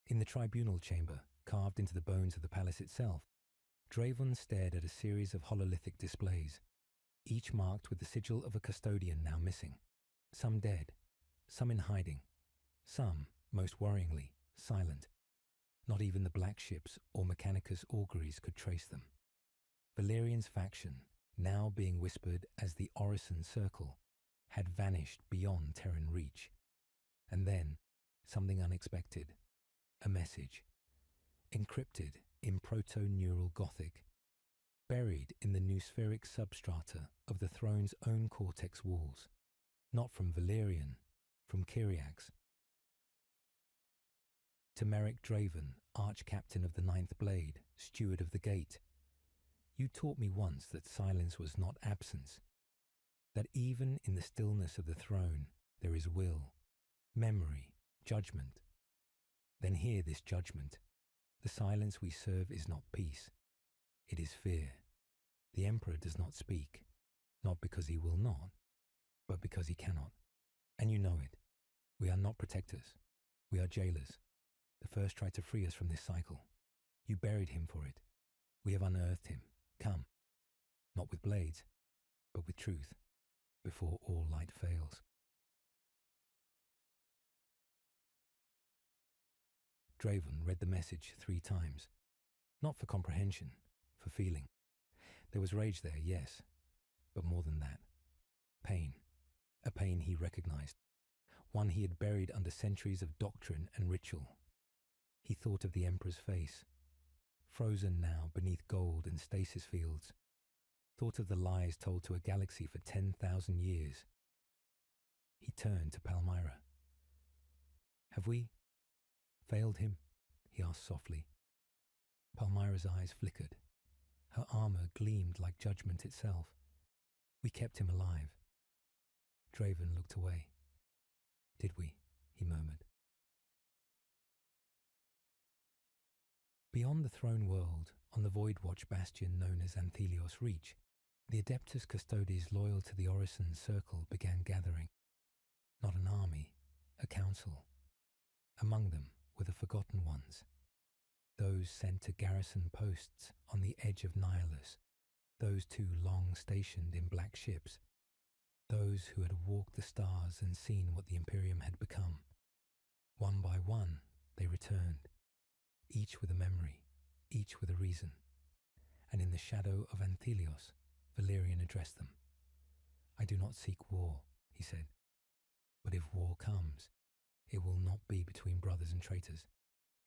In the tribunal chamber, carved into the bones of the palace itself, Dravon stared at a series of hololithic displays, each marked with the sigil of a custodian now missing, some dead, some in hiding, some, most worryingly, silent. Not even the black ships or Mechanicus auguries could trace them. Valerian's faction, now being whispered as the Orison Circle, had vanished beyond Terran reach. And then, something unexpected. A message. Encrypted in Proto-Neural Gothic. Buried in the noospheric substrata of the throne's own cortex walls. Not from Valerian, from Kyriax. To Merrick Draven, Arch-Captain of the Ninth Blade, Steward of the Gate. You taught me once that silence was not absence. That even in the stillness of the throne there is will, memory, judgment. Then hear this judgment. The silence we serve is not peace. It is fear. The Emperor does not speak, not because he will not, but because he cannot. And you know it. We are not protectors. We are jailers. The first tried to free us from this cycle. You buried him for it. We have unearthed him. Come. Not with blades, but with truth, before all light fails. Draven read the message 3 times. Not for comprehension, for feeling. There was rage there, yes, but more than that. Pain. A pain he recognized. One he had buried under centuries of doctrine and ritual. He thought of the Emperor's face, frozen now beneath gold and stasis fields. Thought of the lies told to a galaxy for 10,000 years. He turned to Palmyra. Have we failed him? He asked softly. Palmyra's eyes flickered. Her armor gleamed like judgment itself. We kept him alive. Draven looked away. Did we? He murmured. Beyond the throne world, on the Void Watch bastion known as Anthelios Reach, the Adeptus Custodes loyal to the Orison Circle began gathering. Not an army, a council. Among them were the Forgotten Ones, those sent to garrison posts on the edge of Nihilus, those 2 long stationed in black ships, those who had walked the stars and seen what the Imperium had become. One by one, they returned, each with a memory, each with a reason. And in the shadow of Anthelios, Valerian addressed them. I do not seek war, he said. But if war comes, it will not be between brothers and traitors.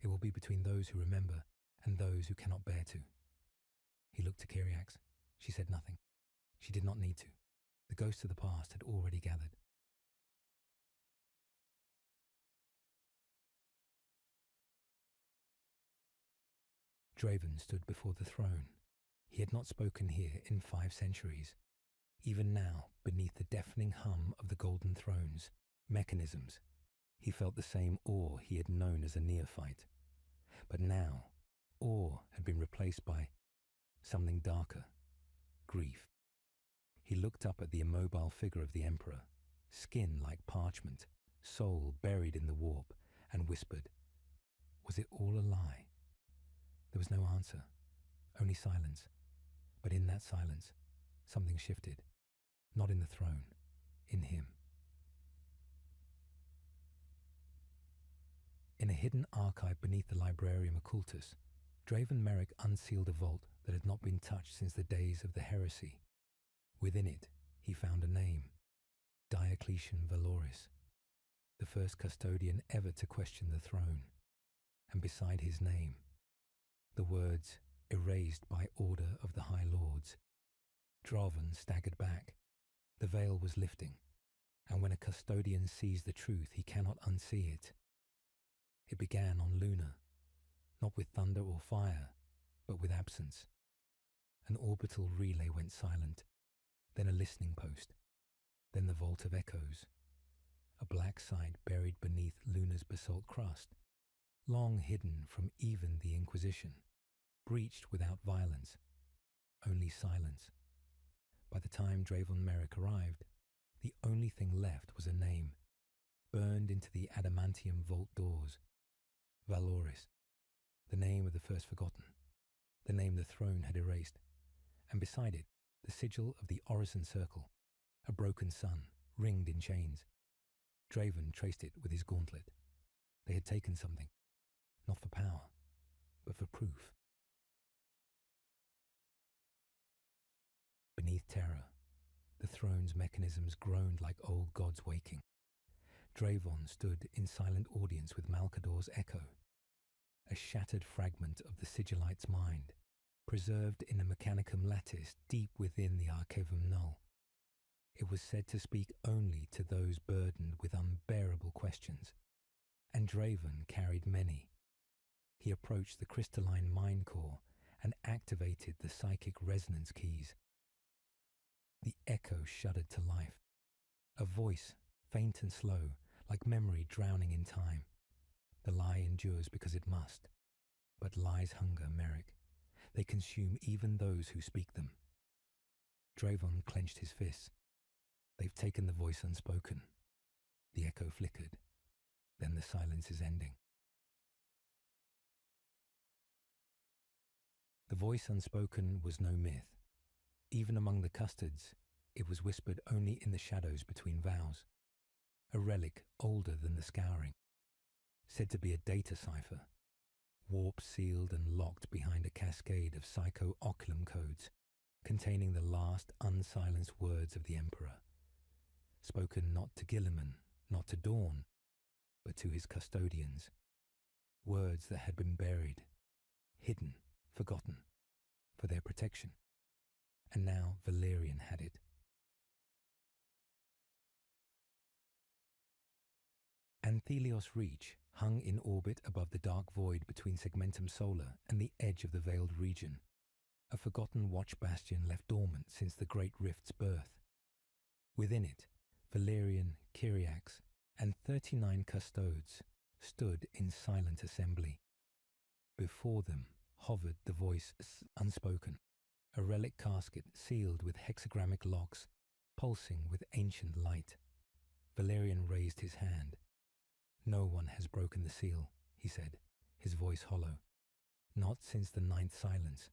It will be between those who remember and those who cannot bear to. He looked to Kyriax. She said nothing. She did not need to. The ghosts of the past had already gathered. Draven stood before the throne. He had not spoken here in 5 centuries. Even now, beneath the deafening hum of the golden thrones, mechanisms, he felt the same awe he had known as a neophyte. But now, awe had been replaced by something darker, grief. He looked up at the immobile figure of the Emperor, skin like parchment, soul buried in the warp, and whispered, was it all a lie? There was no answer, only silence. But in that silence, something shifted. Not in the throne, in him. In a hidden archive beneath the Librarium Occultus, Draven Merrick unsealed a vault that had not been touched since the days of the heresy. Within it, he found a name, Diocletian Valoris, the first custodian ever to question the throne. And beside his name, the words, erased by order of the High Lords. Draven staggered back. The veil was lifting, and when a custodian sees the truth, he cannot unsee it. It began on Luna, not with thunder or fire, but with absence. An orbital relay went silent, then a listening post, then the vault of echoes, a black site buried beneath Luna's basalt crust, long hidden from even the Inquisition, breached without violence, only silence. By the time Draven Merrick arrived, the only thing left was a name, burned into the adamantium vault doors. Valoris, the name of the first forgotten, the name the throne had erased, and beside it, the sigil of the Orison Circle, a broken sun, ringed in chains. Draven traced it with his gauntlet. They had taken something, not for power, but for proof. Beneath Terra, the throne's mechanisms groaned like old gods waking. Dravon stood in silent audience with Malcador's echo, a shattered fragment of the sigillite's mind, preserved in a mechanicum lattice deep within the archivum null. It was said to speak only to those burdened with unbearable questions, and Dravon carried many. He approached the crystalline mind core and activated the psychic resonance keys. The echo shuddered to life. A voice, faint and slow, like memory drowning in time. The lie endures because it must. But lies hunger, Merrick. They consume even those who speak them. Dravon clenched his fists. They've taken the voice unspoken. The echo flickered. Then the silence is ending. The voice unspoken was no myth. Even among the Custodes, it was whispered only in the shadows between vows. A relic older than the scouring, said to be a data cipher, warp sealed and locked behind a cascade of psycho-oculum codes, containing the last unsilenced words of the Emperor, spoken not to Gilliman, not to Dawn, but to his custodians, words that had been buried, hidden, forgotten, for their protection. And now Valerian had it. Anthelios Reach hung in orbit above the dark void between Segmentum Solar and the edge of the veiled region, a forgotten watch bastion left dormant since the Great Rift's birth. Within it, Valerian, Kyriax, and 39 Custodes stood in silent assembly. Before them hovered the voice unspoken, a relic casket sealed with hexagrammic locks, pulsing with ancient light. Valerian raised his hand. "No one has broken the seal," he said, his voice hollow. "Not since the ninth silence."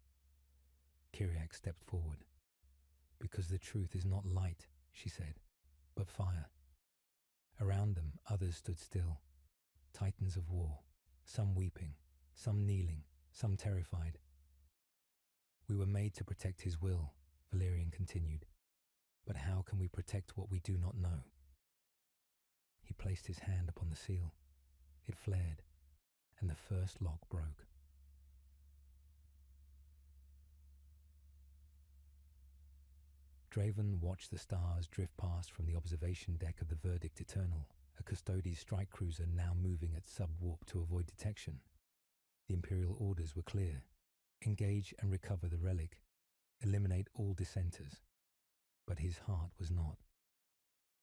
Kyriax stepped forward. "Because the truth is not light," she said, "but fire." Around them others stood still, titans of war, some weeping, some kneeling, some terrified. "We were made to protect his will," Valerian continued. "But how can we protect what we do not know?" He placed his hand upon the seal. It flared, and the first lock broke. Dravon watched the stars drift past from the observation deck of the Verdict Eternal, a Custodes strike cruiser now moving at sub-warp to avoid detection. The Imperial orders were clear. Engage and recover the relic. Eliminate all dissenters. But his heart was not.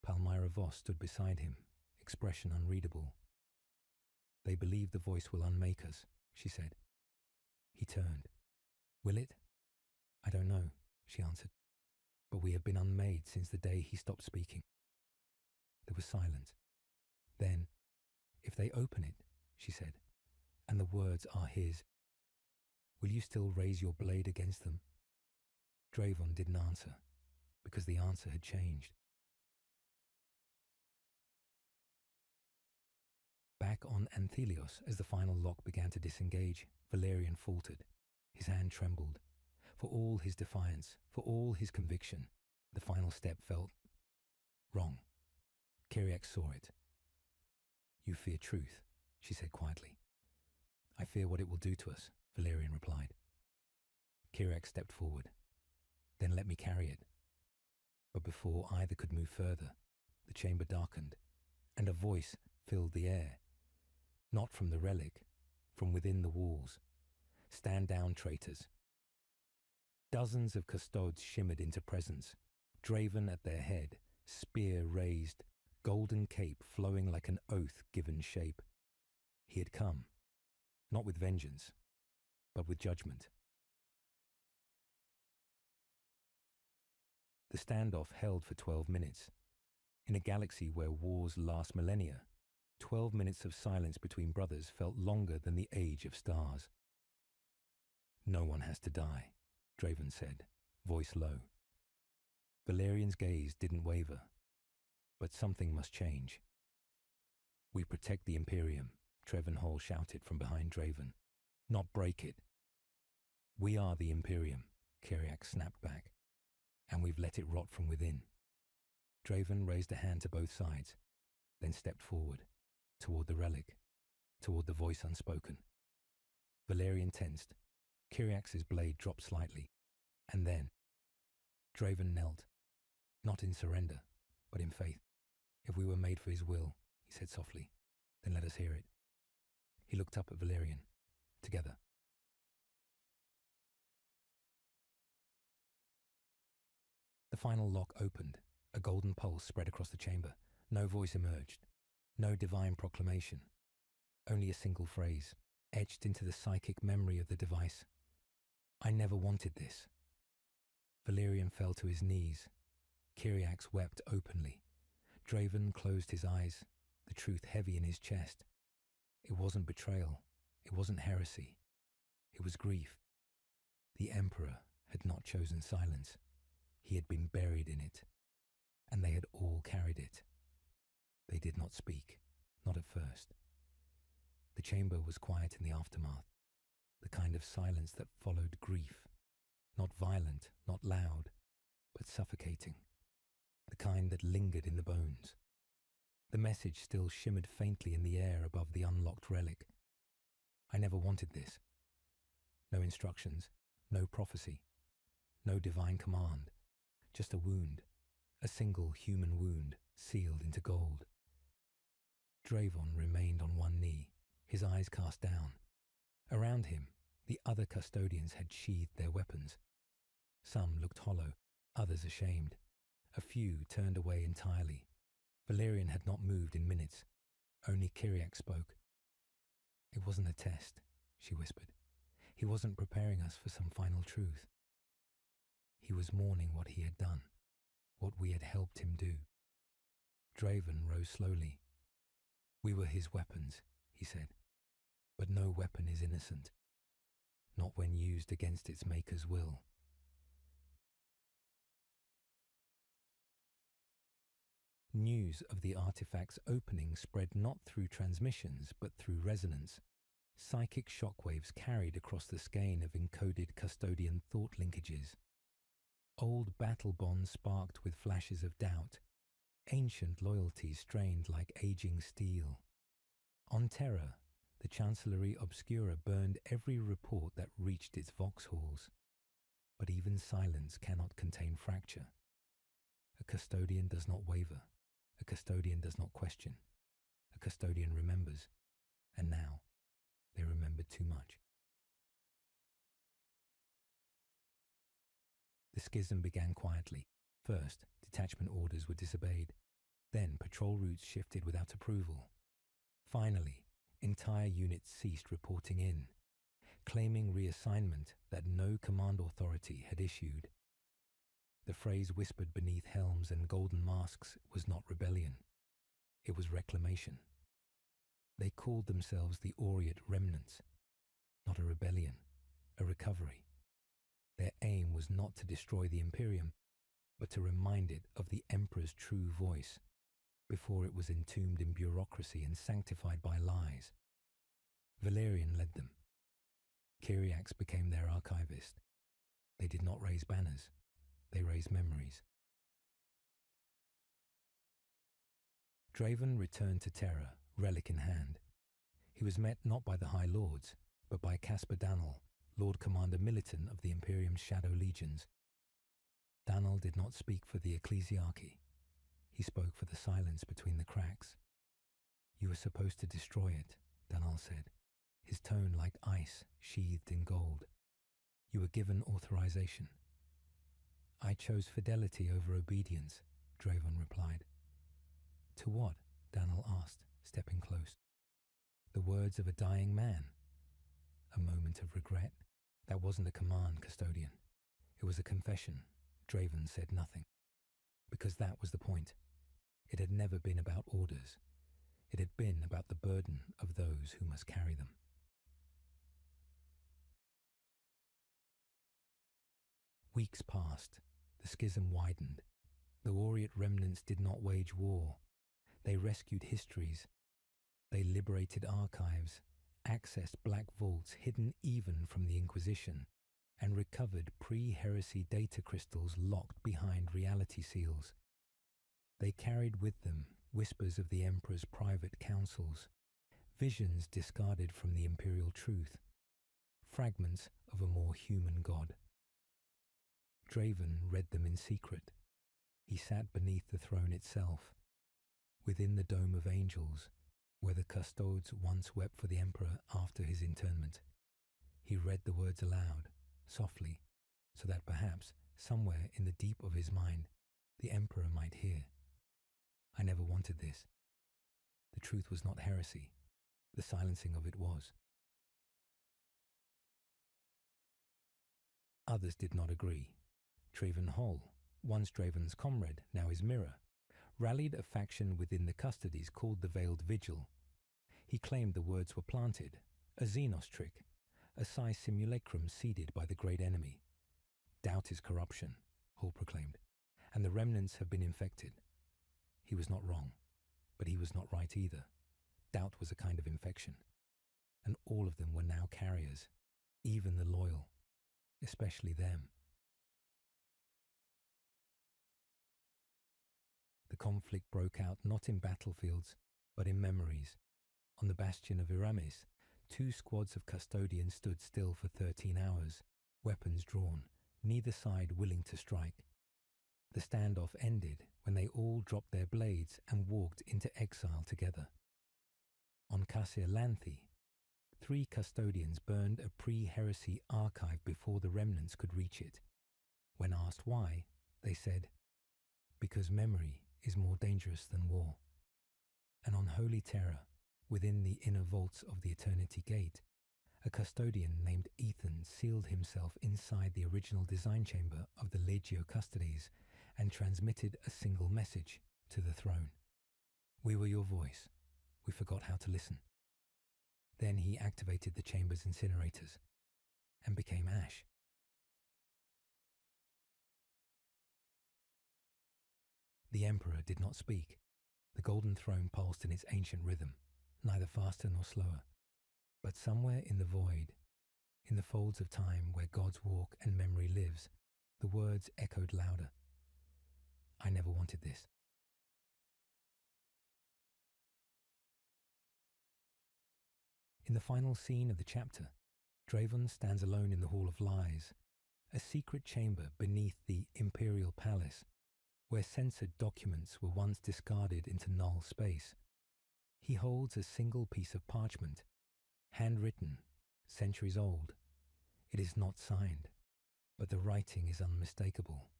Palmyra Voss stood beside him, expression unreadable. "They believe the voice will unmake us," she said. He turned. "Will it?" "I don't know," she answered. "But we have been unmade since the day he stopped speaking." There was silence. Then, "If they open it," she said, "and the words are his, will you still raise your blade against them?" Dravon didn't answer, because the answer had changed. Back on Anthelios, as the final lock began to disengage, Valerian faltered. His hand trembled. For all his defiance, for all his conviction, the final step felt wrong. Kyriax saw it. "You fear truth," she said quietly. "I fear what it will do to us," Valerian replied. Kyriax stepped forward. "Then let me carry it." But before either could move further, the chamber darkened, and a voice filled the air. Not from the relic, from within the walls. "Stand down, traitors." Dozens of Custodes shimmered into presence, Dravon at their head, spear raised, golden cape flowing like an oath given shape. He had come, not with vengeance, but with judgment. The standoff held for 12 minutes. In a galaxy where wars last millennia, 12 minutes of silence between brothers felt longer than the age of stars. "No one has to die," Dravon said, voice low. Valerian's gaze didn't waver. "But something must change. We protect the Imperium, Trevenhall shouted from behind Draven. Not break it. We are the Imperium, Kyriak snapped back, and we've let it rot from within. Draven raised a hand to both sides, then stepped forward, toward the relic, toward the voice unspoken. Valerian tensed. Kyriak's blade dropped slightly, and then Draven knelt, not in surrender, but in faith. If we were made for his will, he said softly, then let us hear it. He looked up at Valerian. Together. The final lock opened. A golden pulse spread across the chamber. No voice emerged. No divine proclamation. Only a single phrase, etched into the psychic memory of the device. I never wanted this. Valerian fell to his knees. Kyriak wept openly. Draven closed his eyes, the truth heavy in his chest. It wasn't betrayal. It wasn't heresy. It was grief. The Emperor had not chosen silence. He had been buried in it, and they had all carried it. They did not speak, not at first. The chamber was quiet in the aftermath, the kind of silence that followed grief, not violent, not loud, but suffocating, the kind that lingered in the bones. The message still shimmered faintly in the air above the unlocked relic. I never wanted this. No instructions, no prophecy, no divine command, just a wound, a single human wound sealed into gold. Draven remained on one knee, his eyes cast down. Around him, the other custodians had sheathed their weapons. Some looked hollow, others ashamed. A few turned away entirely. Valerian had not moved in minutes. Only Kyriak spoke. It wasn't a test, she whispered. He wasn't preparing us for some final truth. He was mourning what he had done, what we had helped him do. Draven rose slowly. We were his weapons, he said, but no weapon is innocent, not when used against its maker's will. News of the artifact's opening spread not through transmissions, but through resonance. Psychic shockwaves carried across the skein of encoded custodian thought linkages. Old battle bonds sparked with flashes of doubt. Ancient loyalties strained like aging steel. On Terra, the Chancellery Obscura burned every report that reached its voxhalls. But even silence cannot contain fracture. A custodian does not waver. A custodian does not question. A custodian remembers. And now, they remembered too much. The schism began quietly. First, detachment orders were disobeyed. Then patrol routes shifted without approval. Finally, entire units ceased reporting in, claiming reassignment that no command authority had issued. The phrase whispered beneath helms and golden masks was not rebellion. It was reclamation. They called themselves the Aureate Remnants, not a rebellion, a recovery. Their aim was not to destroy the Imperium, but to remind it of the Emperor's true voice, before it was entombed in bureaucracy and sanctified by lies. Valerian led them. Kyriak became their archivist. They did not raise banners. They raised memories. Draven returned to Terra, relic in hand. He was met not by the High Lords, but by Caspar Danel, Lord Commander Militant of the Imperium's Shadow Legions. Danel did not speak for the ecclesiarchy. He spoke for the silence between the cracks. You were supposed to destroy it, Danel said, his tone like ice sheathed in gold. You were given authorization. I chose fidelity over obedience, Draven replied. To what? Danel asked, stepping close. The words of a dying man. A moment of regret. That wasn't a command, custodian. It was a confession. Draven said nothing. Because that was the point. It had never been about orders. It had been about the burden of those who must carry them. Weeks passed. The schism widened. The Aureate remnants did not wage war. They rescued histories. They liberated archives, accessed black vaults hidden even from the Inquisition, and recovered pre-heresy data crystals locked behind reality seals. They carried with them whispers of the Emperor's private councils, visions discarded from the imperial truth, fragments of a more human god. Draven read them in secret. He sat beneath the throne itself, within the dome of angels, where the Custodes once wept for the Emperor after his internment. He read the words aloud, softly, so that perhaps, somewhere in the deep of his mind, the Emperor might hear. I never wanted this. The truth was not heresy. The silencing of it was. Others did not agree. Draven Hall, once Draven's comrade, now his mirror, rallied a faction within the Custodes called the Veiled Vigil. He claimed the words were planted, a Xenos trick, a psi simulacrum seeded by the great enemy. Doubt is corruption, Hall proclaimed, and the remnants have been infected. He was not wrong, but he was not right either. Doubt was a kind of infection, and all of them were now carriers, even the loyal, especially them. The conflict broke out not in battlefields, but in memories. On the bastion of Iramis, 2 squads of custodians stood still for 13 hours, weapons drawn, neither side willing to strike. The standoff ended when they all dropped their blades and walked into exile together. On Cassia Lanthi, 3 custodians burned a pre-heresy archive before the remnants could reach it. When asked why, they said, "Because memory is more dangerous than war." And on Holy Terra, within the inner vaults of the Eternity Gate, a custodian named Ethan sealed himself inside the original design chamber of the Legio Custodes and transmitted a single message to the throne. "We were your voice. We forgot how to listen." Then he activated the chamber's incinerators and became ash. The Emperor did not speak. The golden throne pulsed in its ancient rhythm, neither faster nor slower. But somewhere in the void, in the folds of time where gods walk and memory lives, the words echoed louder. "I never wanted this." In the final scene of the chapter, Draven stands alone in the Hall of Lies, a secret chamber beneath the Imperial Palace, where censored documents were once discarded into null space. He holds a single piece of parchment, handwritten, centuries old. It is not signed, but the writing is unmistakable.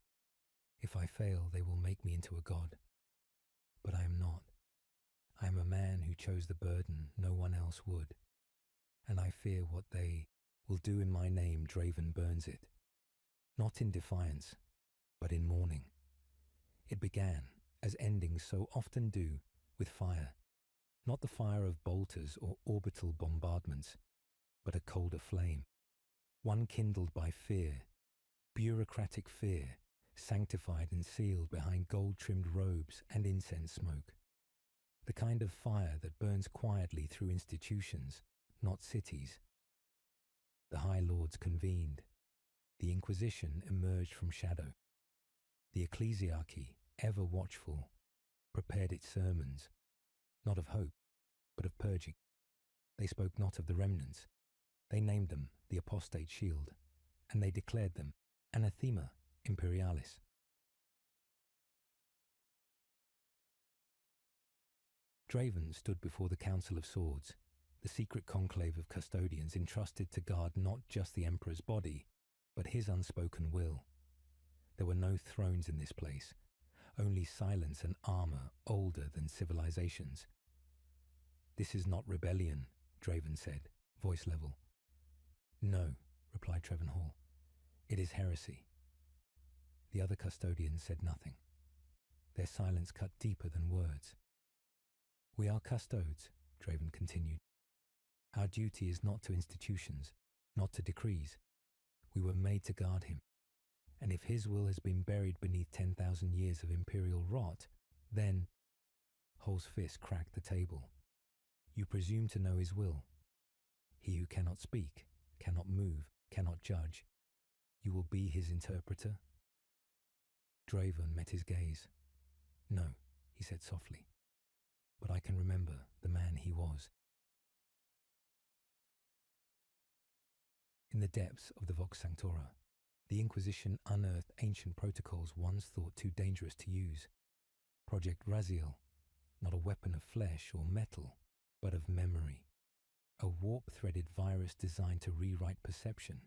"If I fail, they will make me into a god. But I am not. I am a man who chose the burden no one else would. And I fear what they will do in my name. Draven burns it. Not in defiance, but in mourning." It began, as endings so often do, with fire. Not the fire of bolters or orbital bombardments, but a colder flame. One kindled by fear, bureaucratic fear, sanctified and sealed behind gold-trimmed robes and incense smoke. The kind of fire that burns quietly through institutions, not cities. The High Lords convened. The Inquisition emerged from shadow. The ecclesiarchy, ever watchful, prepared its sermons, not of hope, but of purging. They spoke not of the remnants. They named them the apostate shield, and they declared them anathema imperialis. Draven stood before the Council of Swords, the secret conclave of custodians entrusted to guard not just the Emperor's body, but his unspoken will. There were no thrones in this place, only silence and armor older than civilizations. "This is not rebellion," Draven said, voice level. "No," replied Trevenhall. "It is heresy." The other custodians said nothing. Their silence cut deeper than words. "We are custodes," Draven continued. "Our duty is not to institutions, not to decrees. We were made to guard him. And if his will has been buried beneath 10,000 years of imperial rot, then..." Hall's fist cracked the table. You presume to know his will. He who cannot speak, cannot move, cannot judge. You will be his interpreter? Draven met his gaze. No, he said softly, but I can remember the man he was. In the depths of the Vox Sanctora, the Inquisition unearthed ancient protocols once thought too dangerous to use. Project Raziel, not a weapon of flesh or metal, but of memory. A warp-threaded virus designed to rewrite perception,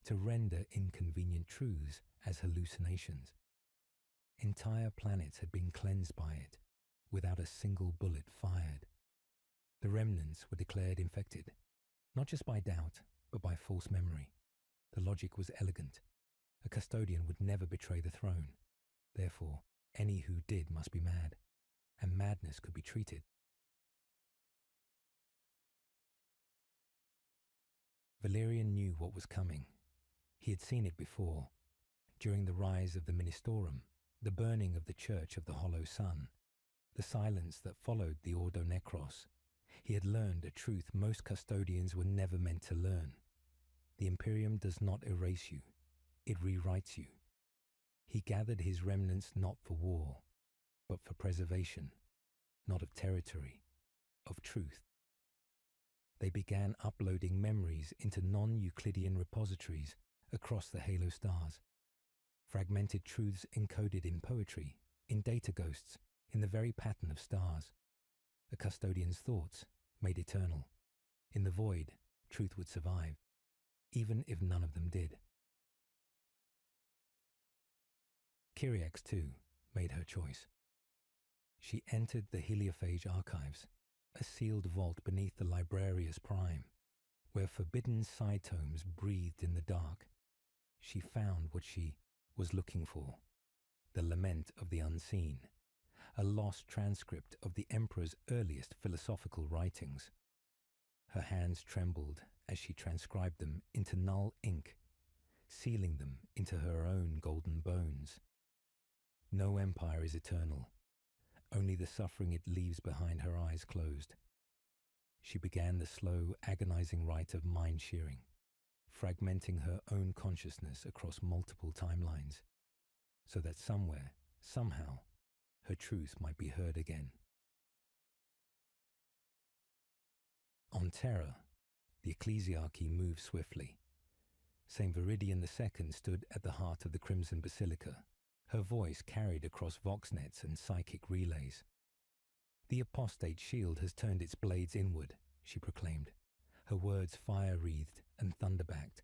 to render inconvenient truths as hallucinations. Entire planets had been cleansed by it, without a single bullet fired. The remnants were declared infected, not just by doubt, but by false memory. The logic was elegant. A custodian would never betray the throne. Therefore, any who did must be mad, and madness could be treated. Valerian knew what was coming. He had seen it before. During the rise of the Ministorum, the burning of the Church of the Hollow Sun, the silence that followed the Ordo Necros, he had learned a truth most custodians were never meant to learn. The Imperium does not erase you. It rewrites you. He gathered his remnants not for war, but for preservation, not of territory, of truth. They began uploading memories into non-Euclidean repositories across the halo stars. Fragmented truths encoded in poetry, in data ghosts, in the very pattern of stars. A custodian's thoughts, made eternal. In the void, truth would survive, even if none of them did. Kyriax, too, made her choice. She entered the Heliophage archives, a sealed vault beneath the Librarius Prime, where forbidden side tomes breathed in the dark. She found what she was looking for, the Lament of the Unseen, a lost transcript of the Emperor's earliest philosophical writings. Her hands trembled as she transcribed them into null ink, sealing them into her own golden bones. No empire is eternal, only the suffering it leaves behind her eyes closed. She began the slow, agonizing rite of mind-shearing, fragmenting her own consciousness across multiple timelines, so that somewhere, somehow, her truth might be heard again. On Terra, the ecclesiarchy moved swiftly. Saint Viridian II stood at the heart of the Crimson Basilica, her voice carried across voxnets and psychic relays. The apostate shield has turned its blades inward, she proclaimed, her words fire-wreathed and thunder-backed.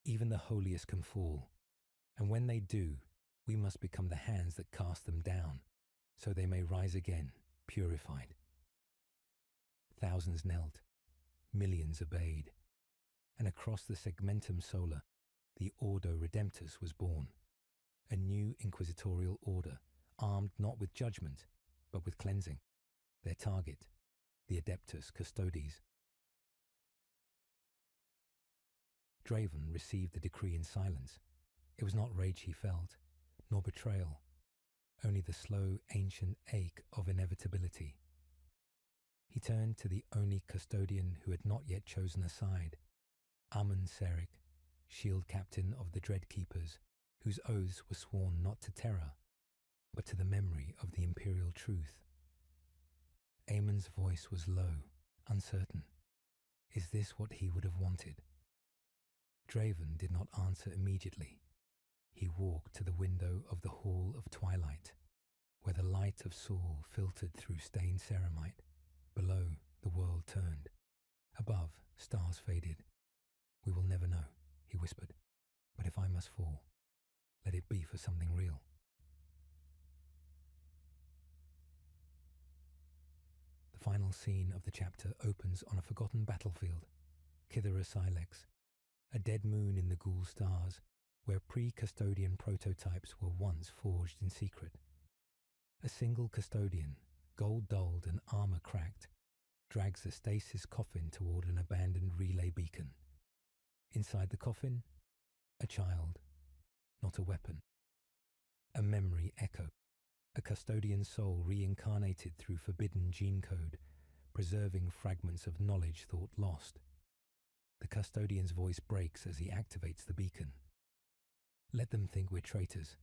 Even the holiest can fall, and when they do, we must become the hands that cast them down, so they may rise again, purified. Thousands knelt, millions obeyed, and across the segmentum solar, the Ordo Redemptus was born, a new inquisitorial order, armed not with judgment, but with cleansing. Their target, the Adeptus Custodes. Draven received the decree in silence. It was not rage he felt, nor betrayal, only the slow, ancient ache of inevitability. He turned to the only custodian who had not yet chosen a side, Amun Seric, shield captain of the Dread Keepers, whose oaths were sworn not to Terra, but to the memory of the imperial truth. Amun's voice was low, uncertain. Is this what he would have wanted? Draven did not answer immediately. He walked to the window of the Hall of Twilight, where the light of Saul filtered through stained ceramite. Below, the world turned. Above, stars faded. We will never know, he whispered. But if I must fall, let it be for something real. The final scene of the chapter opens on a forgotten battlefield, Cythera Silex, a dead moon in the Ghoul stars, where pre-custodian prototypes were once forged in secret. A single custodian, gold-dulled and armor cracked, drags a stasis coffin toward an abandoned relay beacon. Inside the coffin, a child, not a weapon. A memory echo, a custodian soul reincarnated through forbidden gene code, preserving fragments of knowledge thought lost. The custodian's voice breaks as he activates the beacon. Let them think we're traitors.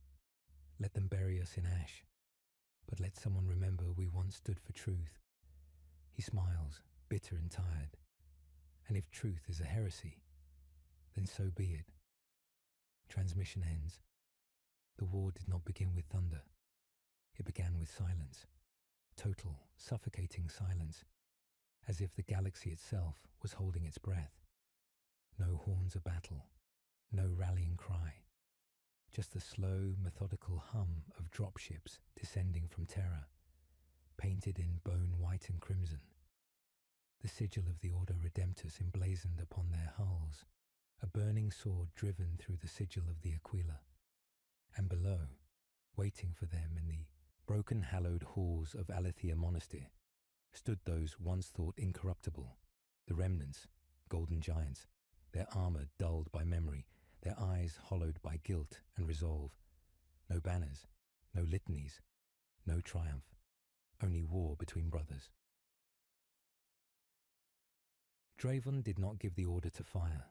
Let them bury us in ash. But let someone remember we once stood for truth. He smiles, bitter and tired. And if truth is a heresy, then so be it. Transmission ends. The war did not begin with thunder. It began with silence. Total, suffocating silence, as if the galaxy itself was holding its breath. No horns of battle, no rallying cry, just the slow, methodical hum of dropships descending from Terra, painted in bone white and crimson. The sigil of the Order Redemptus emblazoned upon their hulls, a burning sword driven through the sigil of the Aquila. And below, waiting for them in the broken hallowed halls of Aletheia Monastery, stood those once thought incorruptible, the remnants, golden giants, their armour dulled by memory, their eyes hollowed by guilt and resolve. No banners, no litanies, no triumph, only war between brothers. Draven did not give the order to fire,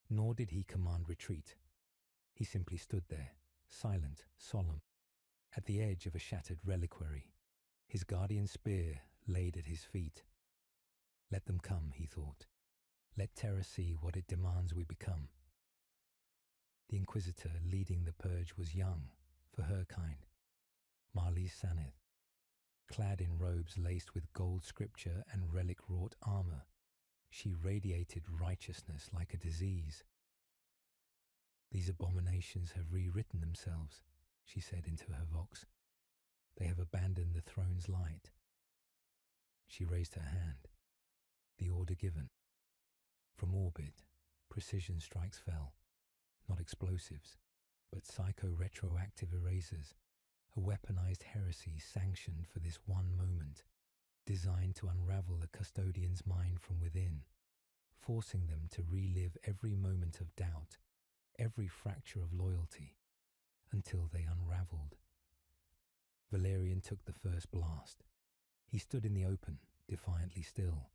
nor did he command retreat. He simply stood there, silent, solemn, at the edge of a shattered reliquary, his guardian spear laid at his feet. Let them come, he thought. Let Terra see what it demands we become. The Inquisitor leading the purge was young, for her kind, Marlies Saneth, clad in robes laced with gold scripture and relic-wrought armour. She radiated righteousness like a disease. These abominations have rewritten themselves, she said into her vox. They have abandoned the throne's light. She raised her hand. The order given. From orbit, precision strikes fell. Not explosives, but psycho-retroactive erasers. A weaponized heresy sanctioned for this one moment, designed to unravel the custodian's mind from within, forcing them to relive every moment of doubt, every fracture of loyalty, until they unraveled. Valerian took the first blast. He stood in the open, defiantly still,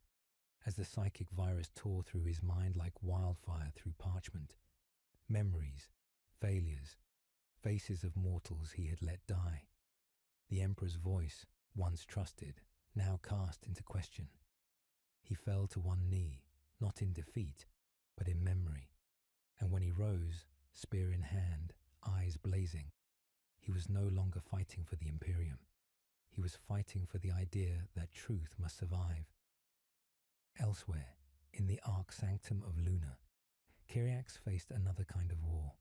as the psychic virus tore through his mind like wildfire through parchment. Memories, failures, faces of mortals he had let die. The Emperor's voice, once trusted, now cast into question. He fell to one knee, not in defeat, but in memory. And when he rose, spear in hand, eyes blazing, he was no longer fighting for the Imperium. He was fighting for the idea that truth must survive. Elsewhere, in the Arc Sanctum of Luna, Kyriax faced another kind of war.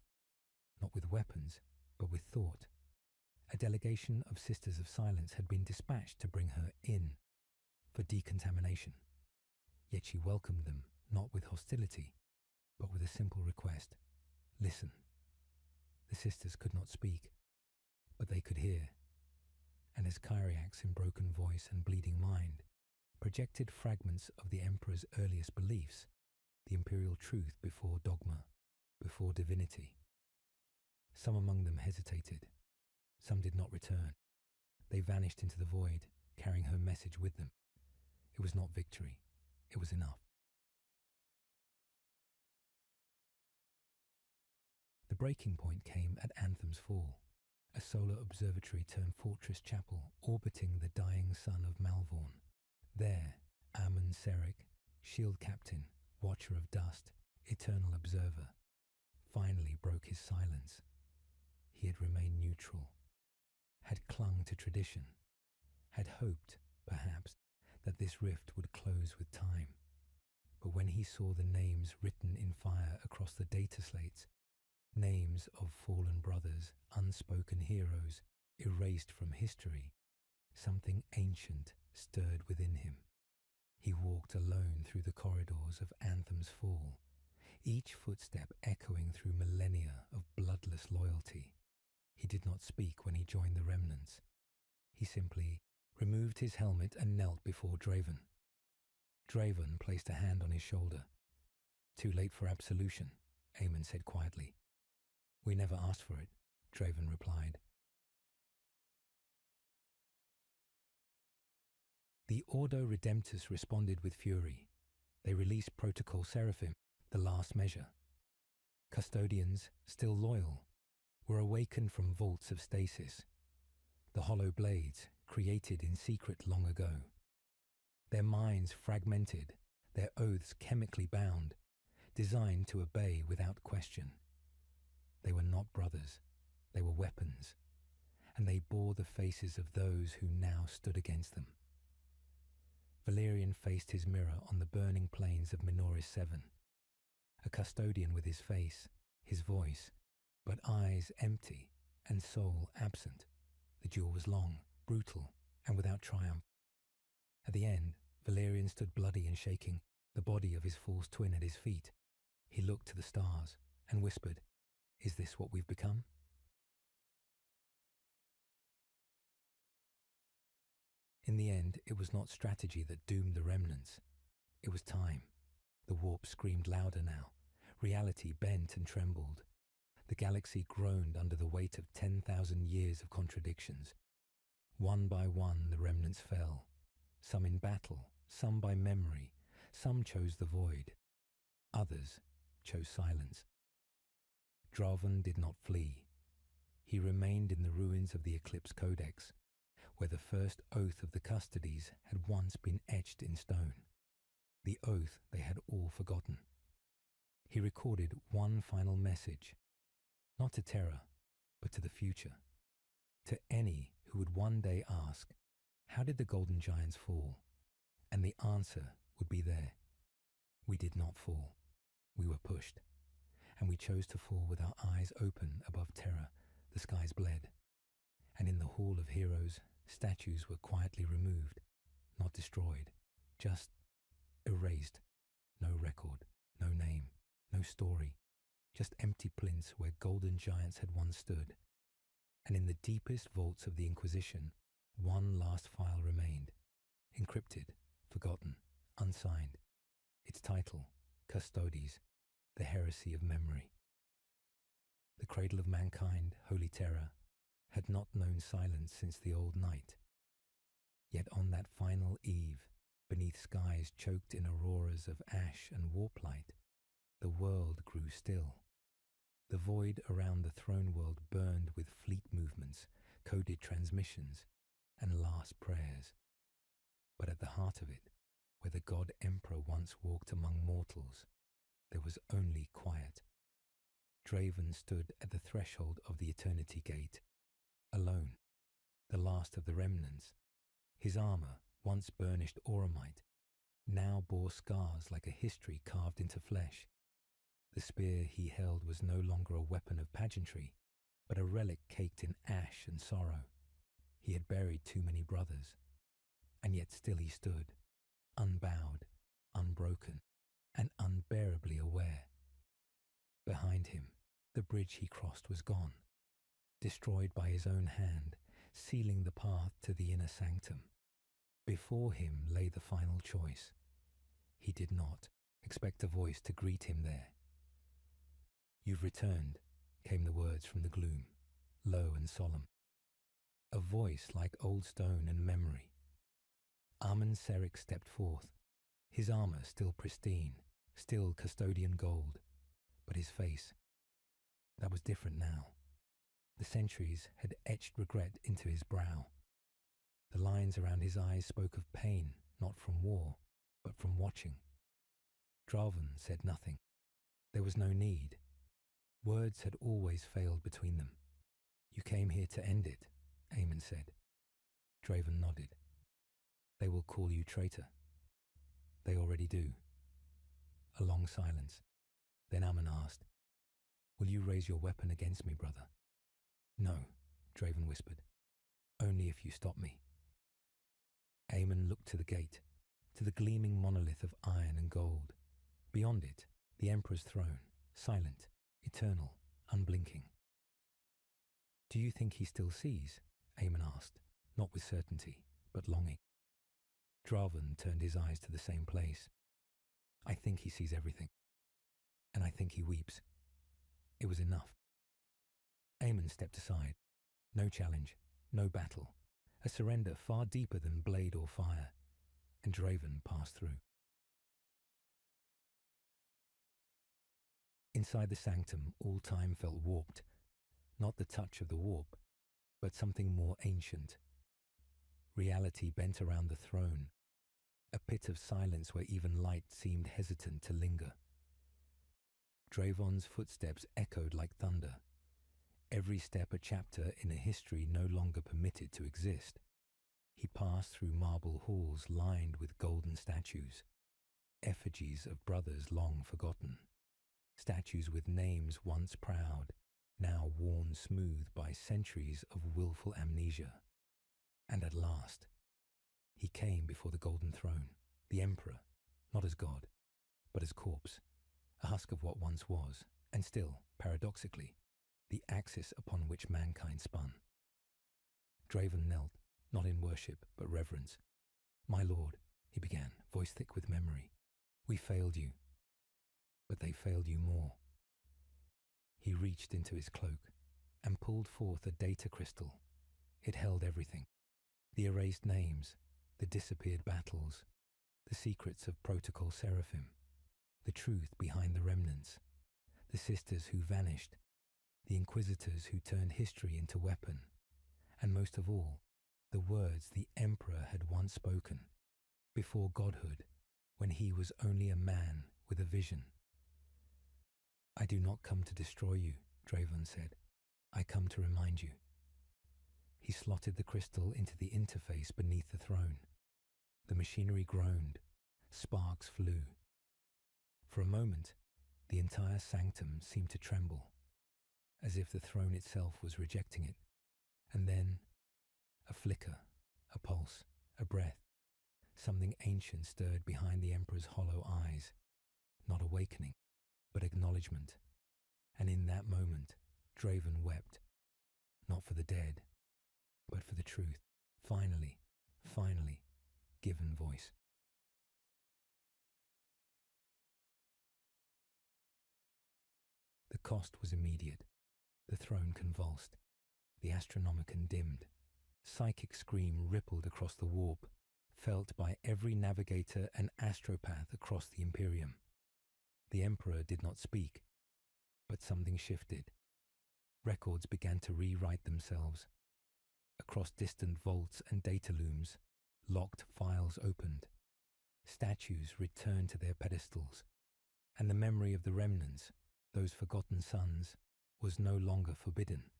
Not with weapons, but with thought. A delegation of Sisters of Silence had been dispatched to bring her in, for decontamination. Yet she welcomed them, not with hostility, but with a simple request. Listen. The sisters could not speak, but they could hear. And as Kyriax, in broken voice and bleeding mind, projected fragments of the Emperor's earliest beliefs, the imperial truth before dogma, before divinity. Some among them hesitated. Some did not return. They vanished into the void, carrying her message with them. It was not victory. It was enough. The breaking point came at Anthem's Fall, a solar observatory turned fortress chapel orbiting the dying sun of Malvorn. There, Amon Seric, shield captain, watcher of dust, eternal observer, finally broke his silence. He had remained neutral, had clung to tradition, had hoped, perhaps, that this rift would close with time. But when he saw the names written in fire across the data slates, names of fallen brothers, unspoken heroes, erased from history, something ancient stirred within him. He walked alone through the corridors of Anthem's Fall, each footstep echoing through millennia of bloodless loyalty. He did not speak when he joined the remnants. He simply removed his helmet and knelt before Draven. Draven placed a hand on his shoulder. Too late for absolution, Aemon said quietly. We never asked for it, Draven replied. The Ordo Redemptus responded with fury. They released Protocol Seraphim, the last measure. Custodians, still loyal, were awakened from vaults of stasis, the hollow blades created in secret long ago. Their minds fragmented, their oaths chemically bound, designed to obey without question. They were not brothers, they were weapons, and they bore the faces of those who now stood against them. Valerian faced his mirror on the burning plains of Minoris 7, a custodian with his face, his voice, but eyes empty and soul absent. The duel was long, brutal, and without triumph. At the end, Valerian stood bloody and shaking, the body of his false twin at his feet. He looked to the stars and whispered, "Is this what we've become?" In the end, it was not strategy that doomed the remnants. It was time. The warp screamed louder now. Reality bent and trembled. The galaxy groaned under the weight of 10,000 years of contradictions. One by one, the remnants fell. Some in battle, some by memory. Some chose the void. Others chose silence. Draven did not flee. He remained in the ruins of the Eclipse Codex, where the first oath of the Custodes had once been etched in stone. The oath they had all forgotten. He recorded one final message, not to Terra, but to the future. To any who would one day ask, how did the Golden Giants fall? And the answer would be there. We did not fall. We were pushed. And we chose to fall with our eyes open above Terra. The skies bled. And in the Hall of Heroes, statues were quietly removed, not destroyed, just erased. No record, no name, no story, just empty plinths where golden giants had once stood. And in the deepest vaults of the Inquisition, one last file remained, encrypted, forgotten, unsigned. Its title, Custodes, the Heresy of Memory. The cradle of mankind, Holy Terra, had not known silence since the old night. Yet on that final eve, beneath skies choked in auroras of ash and warp light, the world grew still. The void around the throne world burned with fleet movements, coded transmissions, and last prayers. But at the heart of it, where the God Emperor once walked among mortals, there was only quiet. Draven stood at the threshold of the Eternity Gate, alone, the last of the remnants. His armor, once burnished auramite, now bore scars like a history carved into flesh. The spear he held was no longer a weapon of pageantry, but a relic caked in ash and sorrow. He had buried too many brothers, and yet still he stood, unbowed, unbroken, and unbearably aware. Behind him, the bridge he crossed was gone, destroyed by his own hand, sealing the path to the inner sanctum. Before him lay the final choice. He did not expect a voice to greet him there. "You've returned," came the words from the gloom, low and solemn. A voice like old stone and memory. Armen Seric stepped forth, his armor still pristine, still custodian gold, but his face, that was different now. The centuries had etched regret into his brow. The lines around his eyes spoke of pain, not from war, but from watching. Draven said nothing. There was no need. Words had always failed between them. "You came here to end it," Aemon said. Draven nodded. "They will call you traitor." "They already do." A long silence. Then Aemon asked, "Will you raise your weapon against me, brother?" "No," Draven whispered. "Only if you stop me." Aemon looked to the gate, to the gleaming monolith of iron and gold. Beyond it, the Emperor's throne, silent, eternal, unblinking. "Do you think he still sees?" Aemon asked, not with certainty, but longing. Draven turned his eyes to the same place. "I think he sees everything. And I think he weeps." It was enough. Aemon stepped aside. No challenge, no battle. A surrender far deeper than blade or fire. and Draven passed through. Inside the sanctum, all time felt warped, not the touch of the warp, but something more ancient. Reality bent around the throne, a pit of silence where even light seemed hesitant to linger. Draven's footsteps echoed like thunder, every step a chapter in a history no longer permitted to exist. He passed through marble halls lined with golden statues, effigies of brothers long forgotten, statues with names once proud, now worn smooth by centuries of willful amnesia. And at last, he came before the golden throne, the Emperor, not as God, but as corpse, a husk of what once was, and still, paradoxically, the axis upon which mankind spun. Draven knelt, not in worship, but reverence. "My lord," he began, voice thick with memory, "we failed you, but they failed you more." He reached into his cloak and pulled forth a data crystal. It held everything: the erased names, the disappeared battles, the secrets of Protocol Seraphim, the truth behind the remnants, the sisters who vanished, the inquisitors who turned history into weapon, and most of all, the words the Emperor had once spoken, before godhood, when he was only a man with a vision. "I do not come to destroy you," Draven said. "I come to remind you." He slotted the crystal into the interface beneath the throne. The machinery groaned. Sparks flew. For a moment, the entire sanctum seemed to tremble, as if the throne itself was rejecting it. And then, a flicker, a pulse, a breath. Something ancient stirred behind the Emperor's hollow eyes. Not awakening, but acknowledgement. And in that moment, Draven wept. Not for the dead, but for the truth. Finally, given voice. The cost was immediate. The throne convulsed. The Astronomicon dimmed. Psychic scream rippled across the warp, felt by every navigator and astropath across the Imperium. The Emperor did not speak, but something shifted. Records began to rewrite themselves. Across distant vaults and data looms, locked files opened. Statues returned to their pedestals, and the memory of the remnants, those forgotten sons, was no longer forbidden.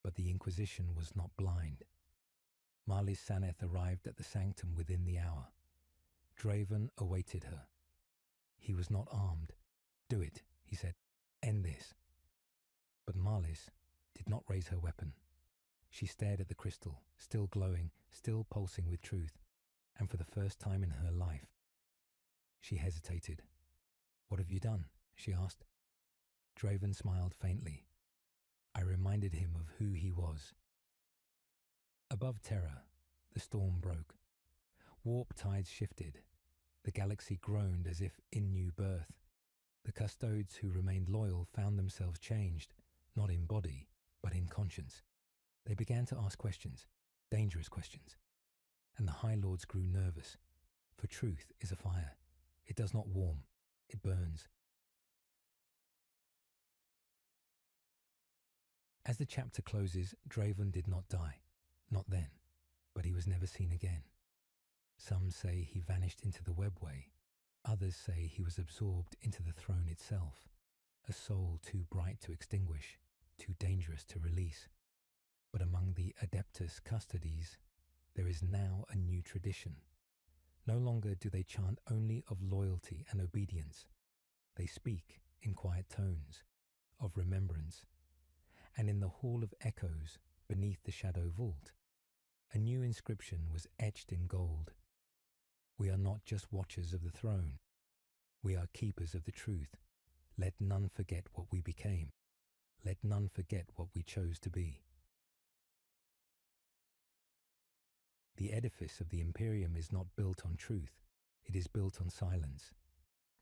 But the Inquisition was not blind. Marlis Saneth arrived at the sanctum within the hour. Draven awaited her. He was not armed. "Do it," he said. "End this." But Marlis did not raise her weapon. She stared at the crystal, still glowing, still pulsing with truth, and for the first time in her life, she hesitated. "What have you done?" she asked. Draven smiled faintly. I reminded him of who he was. Above Terra, the storm broke. Warp tides shifted. The galaxy groaned as if in new birth. The Custodes who remained loyal found themselves changed, not in body, but in conscience. They began to ask questions, dangerous questions. And the High Lords grew nervous. For truth is a fire. It does not warm, it burns. As the chapter closes, Draven did not die. Not then, but he was never seen again. Some say he vanished into the webway. Others say he was absorbed into the throne itself, a soul too bright to extinguish, too dangerous to release. But among the Adeptus Custodes, there is now a new tradition. No longer do they chant only of loyalty and obedience. They speak, in quiet tones, of remembrance. And in the Hall of Echoes, beneath the Shadow Vault, a new inscription was etched in gold. We are not just watchers of the throne. We are keepers of the truth. Let none forget what we became. Let none forget what we chose to be. The edifice of the Imperium is not built on truth. It is built on silence.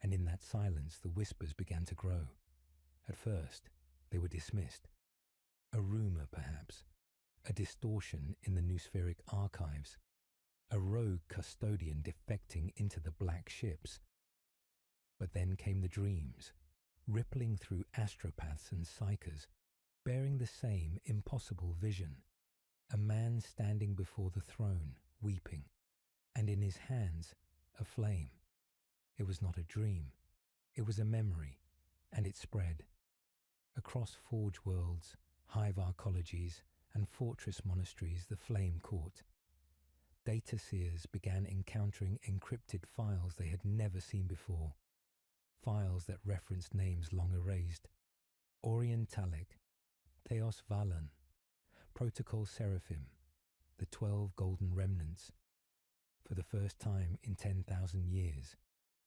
And in that silence, the whispers began to grow. At first, they were dismissed. A rumor, perhaps. A distortion in the Nuspheric archives. a rogue custodian defecting into the black ships. But then came the dreams, rippling through astropaths and psychers, bearing the same impossible vision. A man standing before the throne, weeping, and in his hands a flame. It was not a dream, it was a memory, and it spread. Across forge worlds, hive arcologies, and fortress monasteries the flame caught. Data seers began encountering encrypted files they had never seen before, files that referenced names long erased: Orientalic, Theos Valan, Protocol Seraphim, the 12 Golden Remnants. For the first time in 10,000 years,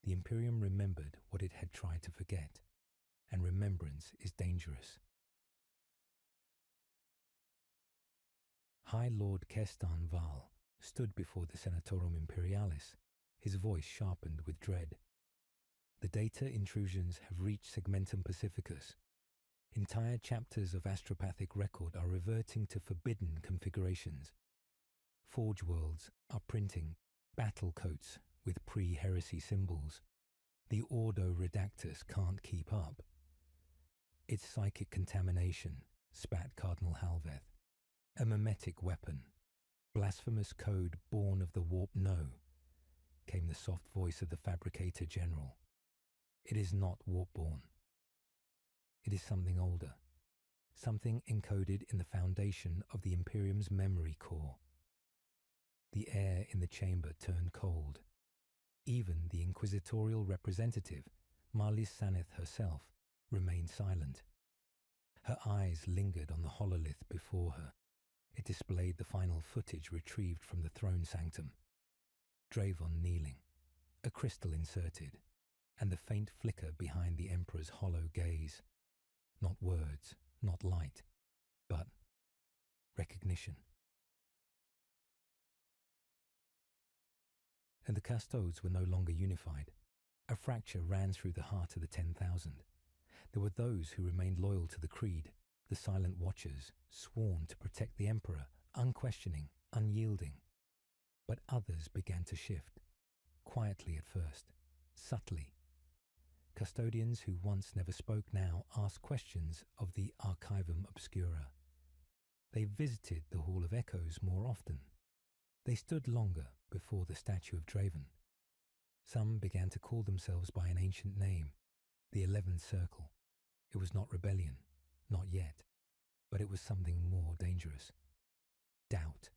the Imperium remembered what it had tried to forget, and remembrance is dangerous. High Lord Kestan Val stood before the Senatorum Imperialis, his voice sharpened with dread. The data intrusions have reached Segmentum Pacificus. Entire chapters of astropathic record are reverting to forbidden configurations. Forge worlds are printing battle coats with pre-heresy symbols. The Ordo Redactus can't keep up. It's psychic contamination, spat Cardinal Halveth. A mimetic weapon. Blasphemous code born of the warp no, came the soft voice of the Fabricator General. It is not warp-born. It is something older, something encoded in the foundation of the Imperium's memory core. The air in the chamber turned cold. Even the inquisitorial representative, Marlis Sanith herself, remained silent. Her eyes lingered on the hololith before her. It displayed the final footage retrieved from the throne sanctum. Dravon kneeling, a crystal inserted, and the faint flicker behind the Emperor's hollow gaze. Not words, not light, but recognition. And the Custodes were no longer unified. A fracture ran through the heart of the 10,000. There were those who remained loyal to the creed, the silent watchers, sworn to protect the Emperor, unquestioning, unyielding. But others began to shift, quietly at first, subtly. Custodians who once never spoke now asked questions of the Archivum Obscura. They visited the Hall of Echoes more often. They stood longer before the statue of Draven. Some began to call themselves by an ancient name, the 11th Circle. It was not rebellion, not yet, but it was something more dangerous. Doubt.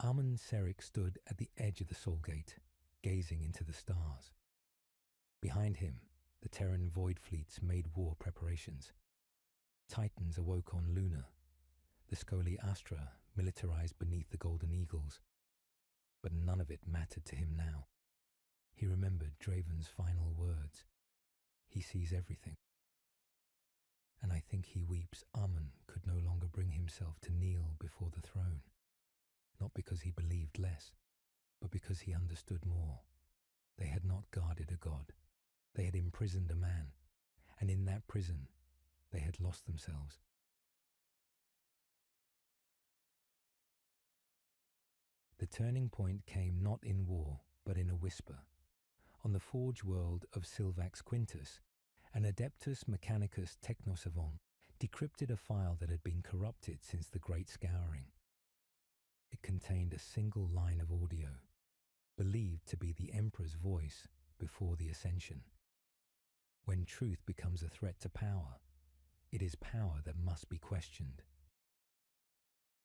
Armand Seric stood at the edge of the Soul Gate, gazing into the stars. Behind him, the Terran void fleets made war preparations. Titans awoke on Luna, the Scoli Astra militarized beneath the Golden Eagles. But none of it mattered to him now. He remembered Draven's final words. He sees everything. And I think he weeps Amun could no longer bring himself to kneel before the throne. Not because he believed less, but because he understood more. They had not guarded a god. They had imprisoned a man. And in that prison, they had lost themselves. The turning point came not in war, but in a whisper. On the forge world of Silvax Quintus, an Adeptus Mechanicus technosavant decrypted a file that had been corrupted since the Great Scouring. It contained a single line of audio, believed to be the Emperor's voice before the Ascension. When truth becomes a threat to power, it is power that must be questioned.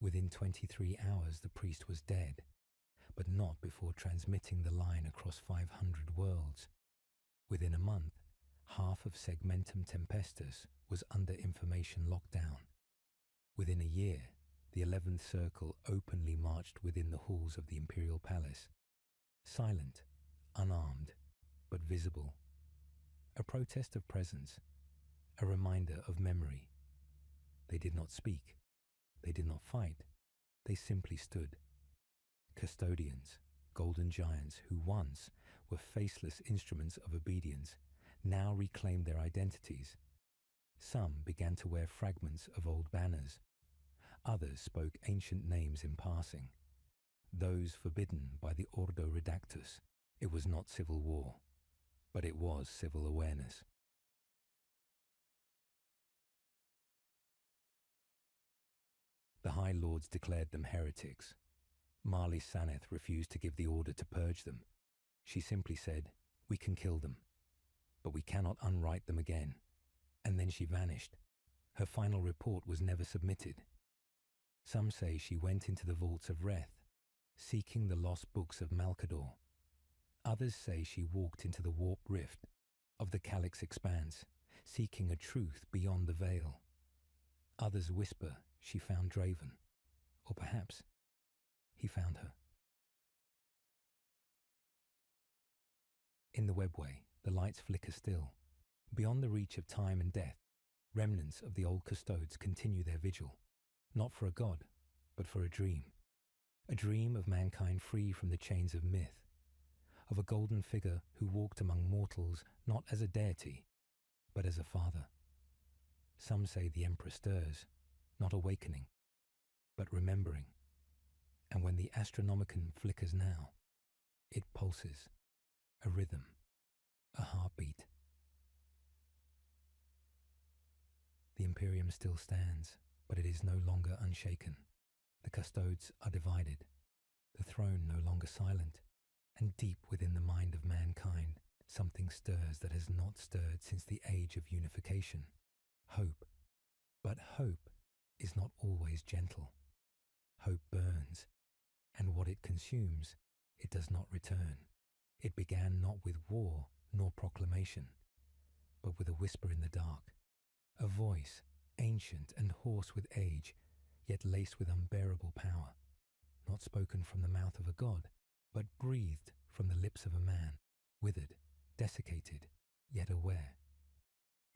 Within 23 hours the priest was dead, but not before transmitting the line across 500 worlds. Within a month, half of Segmentum Tempestus was under information lockdown. Within a year, the 11th Circle openly marched within the halls of the Imperial Palace, silent, unarmed, but visible. A protest of presence, a reminder of memory. They did not speak. They did not fight. They simply stood. Custodians, golden giants who once were faceless instruments of obedience, now reclaimed their identities. Some began to wear fragments of old banners. Others spoke ancient names in passing, those forbidden by the Ordo Redactus. It was not civil war, but it was civil awareness. The High Lords declared them heretics. Marley Saneth refused to give the order to purge them. She simply said, "We can kill them, but we cannot unwrite them again." And then she vanished. Her final report was never submitted. Some say she went into the vaults of Reth, seeking the lost books of Malkador. Others say she walked into the warp rift of the Calyx expanse, seeking a truth beyond the veil. Others whisper she found Draven, or perhaps he found her. In the webway, the lights flicker still. Beyond the reach of time and death, remnants of the old custodes continue their vigil, not for a god, but for a dream of mankind free from the chains of myth, of a golden figure who walked among mortals not as a deity, but as a father. Some say the Emperor stirs, not awakening, but remembering. And when the Astronomicon flickers now, it pulses, a rhythm, a heartbeat. The Imperium still stands, but it is no longer unshaken. The custodes are divided, the throne no longer silent, and deep within the mind of mankind, something stirs that has not stirred since the age of unification. Hope. But hope is not always gentle. Hope burns, and what it consumes, it does not return. It began not with war nor proclamation, but with a whisper in the dark, a voice, ancient and hoarse with age, yet laced with unbearable power, not spoken from the mouth of a god, but breathed from the lips of a man, withered, desiccated, yet aware.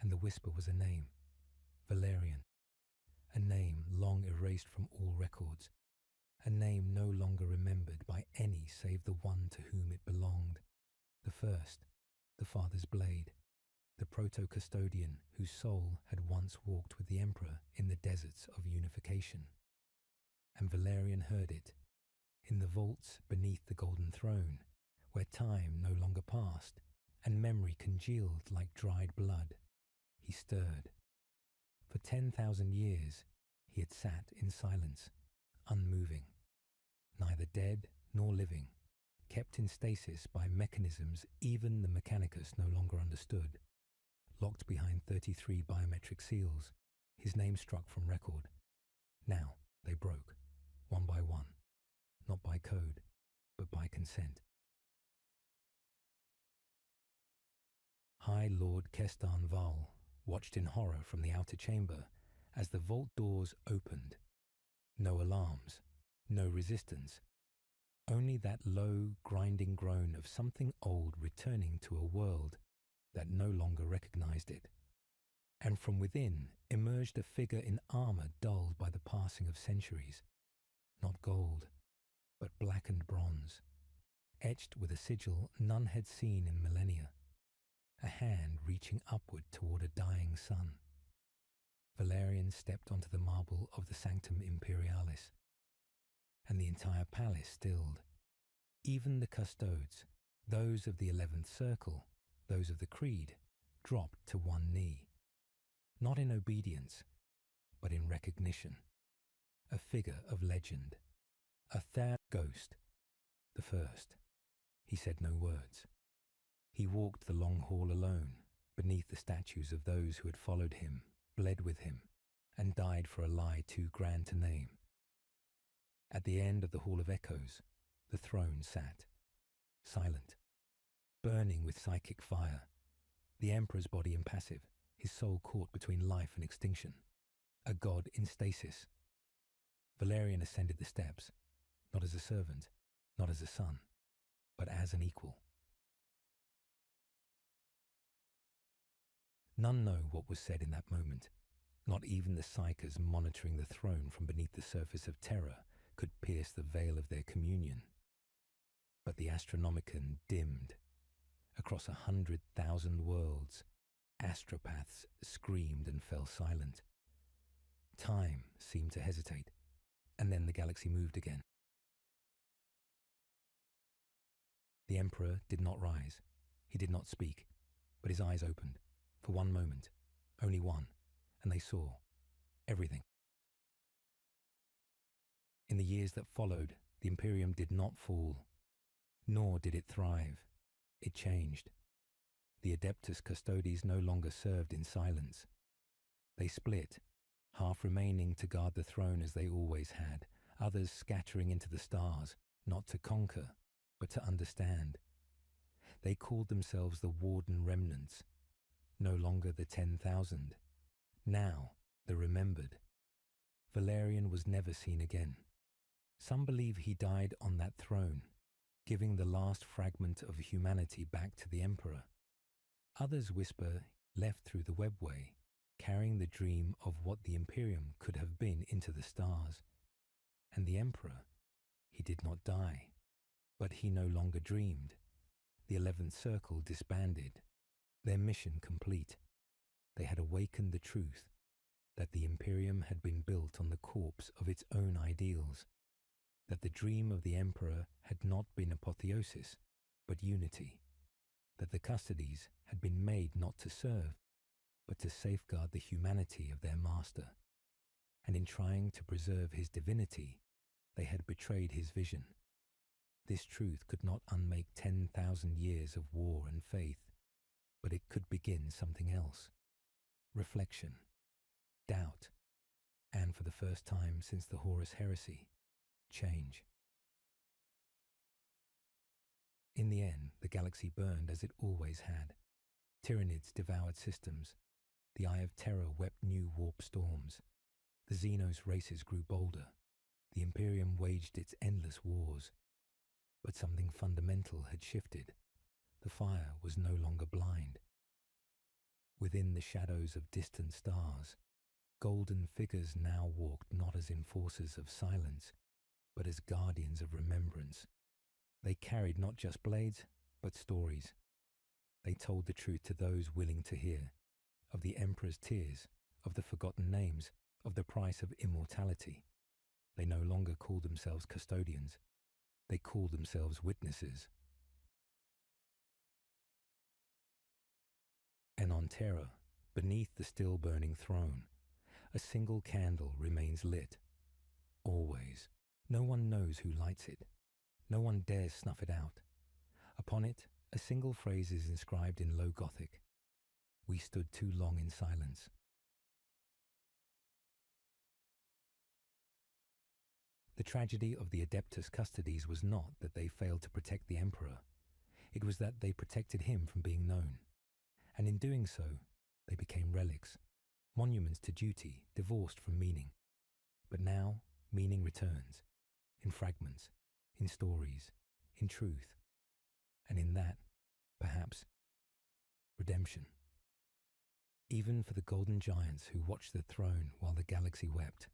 And the whisper was a name, Valerian, a name long erased from all records, a name no longer remembered by any save the one to whom it belonged, the first, the Father's blade, the proto-custodian whose soul had once walked with the Emperor in the deserts of unification. And Valerian heard it, in the vaults beneath the golden throne, where time no longer passed, and memory congealed like dried blood. He stirred. For 10,000 years he had sat in silence, unmoving, neither dead nor living, kept in stasis by mechanisms even the Mechanicus no longer understood. Locked behind 33 biometric seals, his name struck from record. Now they broke, one by one, not by code, but by consent. High Lord Kestan Val watched in horror from the outer chamber as the vault doors opened. No alarms, no resistance, only that low, grinding groan of something old returning to a world that no longer recognized it. And from within emerged a figure in armor dulled by the passing of centuries, not gold, but blackened bronze, etched with a sigil none had seen in millennia, a hand reaching upward toward a dying sun. Valerian stepped onto the marble of the Sanctum Imperialis, and the entire palace stilled. Even the custodes, those of the 11th Circle, those of the Creed, dropped to one knee, not in obedience, but in recognition. A figure of legend, a third ghost, the first. He said no words. He walked the long hall alone, beneath the statues of those who had followed him, bled with him, and died for a lie too grand to name. At the end of the Hall of Echoes, the throne sat, silent, burning with psychic fire, the Emperor's body impassive, his soul caught between life and extinction, a god in stasis. Valerian ascended the steps, not as a servant, not as a son, but as an equal. None know what was said in that moment. Not even the psychers monitoring the throne from beneath the surface of Terra could pierce the veil of their communion. But the Astronomicon dimmed. Across 100,000 worlds, astropaths screamed and fell silent. Time seemed to hesitate, and then the galaxy moved again. The Emperor did not rise. He did not speak, but his eyes opened, for one moment, only one, and they saw everything. In the years that followed, the Imperium did not fall, nor did it thrive. It changed. The Adeptus Custodes no longer served in silence. They split, half remaining to guard the throne as they always had, others scattering into the stars, not to conquer, but to understand. They called themselves the Warden Remnants, no longer the 10,000, now the Remembered. Valerian was never seen again. Some believe he died on that throne, giving the last fragment of humanity back to the Emperor. Others whisper left through the webway, carrying the dream of what the Imperium could have been into the stars. And the Emperor, he did not die, but he no longer dreamed. The 11th Circle disbanded, their mission complete. They had awakened the truth that the Imperium had been built on the corpse of its own ideals, that the dream of the Emperor had not been apotheosis, but unity, that the Custodes had been made not to serve, but to safeguard the humanity of their master. And in trying to preserve his divinity, they had betrayed his vision. This truth could not unmake 10,000 years of war and faith, but it could begin something else. Reflection, doubt, and for the first time since the Horus Heresy, change. In the end, the galaxy burned as it always had. Tyranids devoured systems. The Eye of Terra wept new warp storms. The Xenos races grew bolder. The Imperium waged its endless wars. But something fundamental had shifted. The fire was no longer blind. Within the shadows of distant stars, golden figures now walked not as enforcers of silence, but as guardians of remembrance. They carried not just blades, but stories. They told the truth to those willing to hear, of the Emperor's tears, of the forgotten names, of the price of immortality. They no longer called themselves custodians. They called themselves witnesses. And on Terra, beneath the still burning throne, a single candle remains lit. Always. No one knows who lights it. No one dares snuff it out. Upon it, a single phrase is inscribed in Low Gothic. We stood too long in silence. The tragedy of the Adeptus Custodes was not that they failed to protect the Emperor. It was that they protected him from being known. And in doing so, they became relics, monuments to duty divorced from meaning. But now, meaning returns, in fragments, in stories, in truth, and in that, perhaps, redemption. Even for the golden giants who watched the throne while the galaxy wept,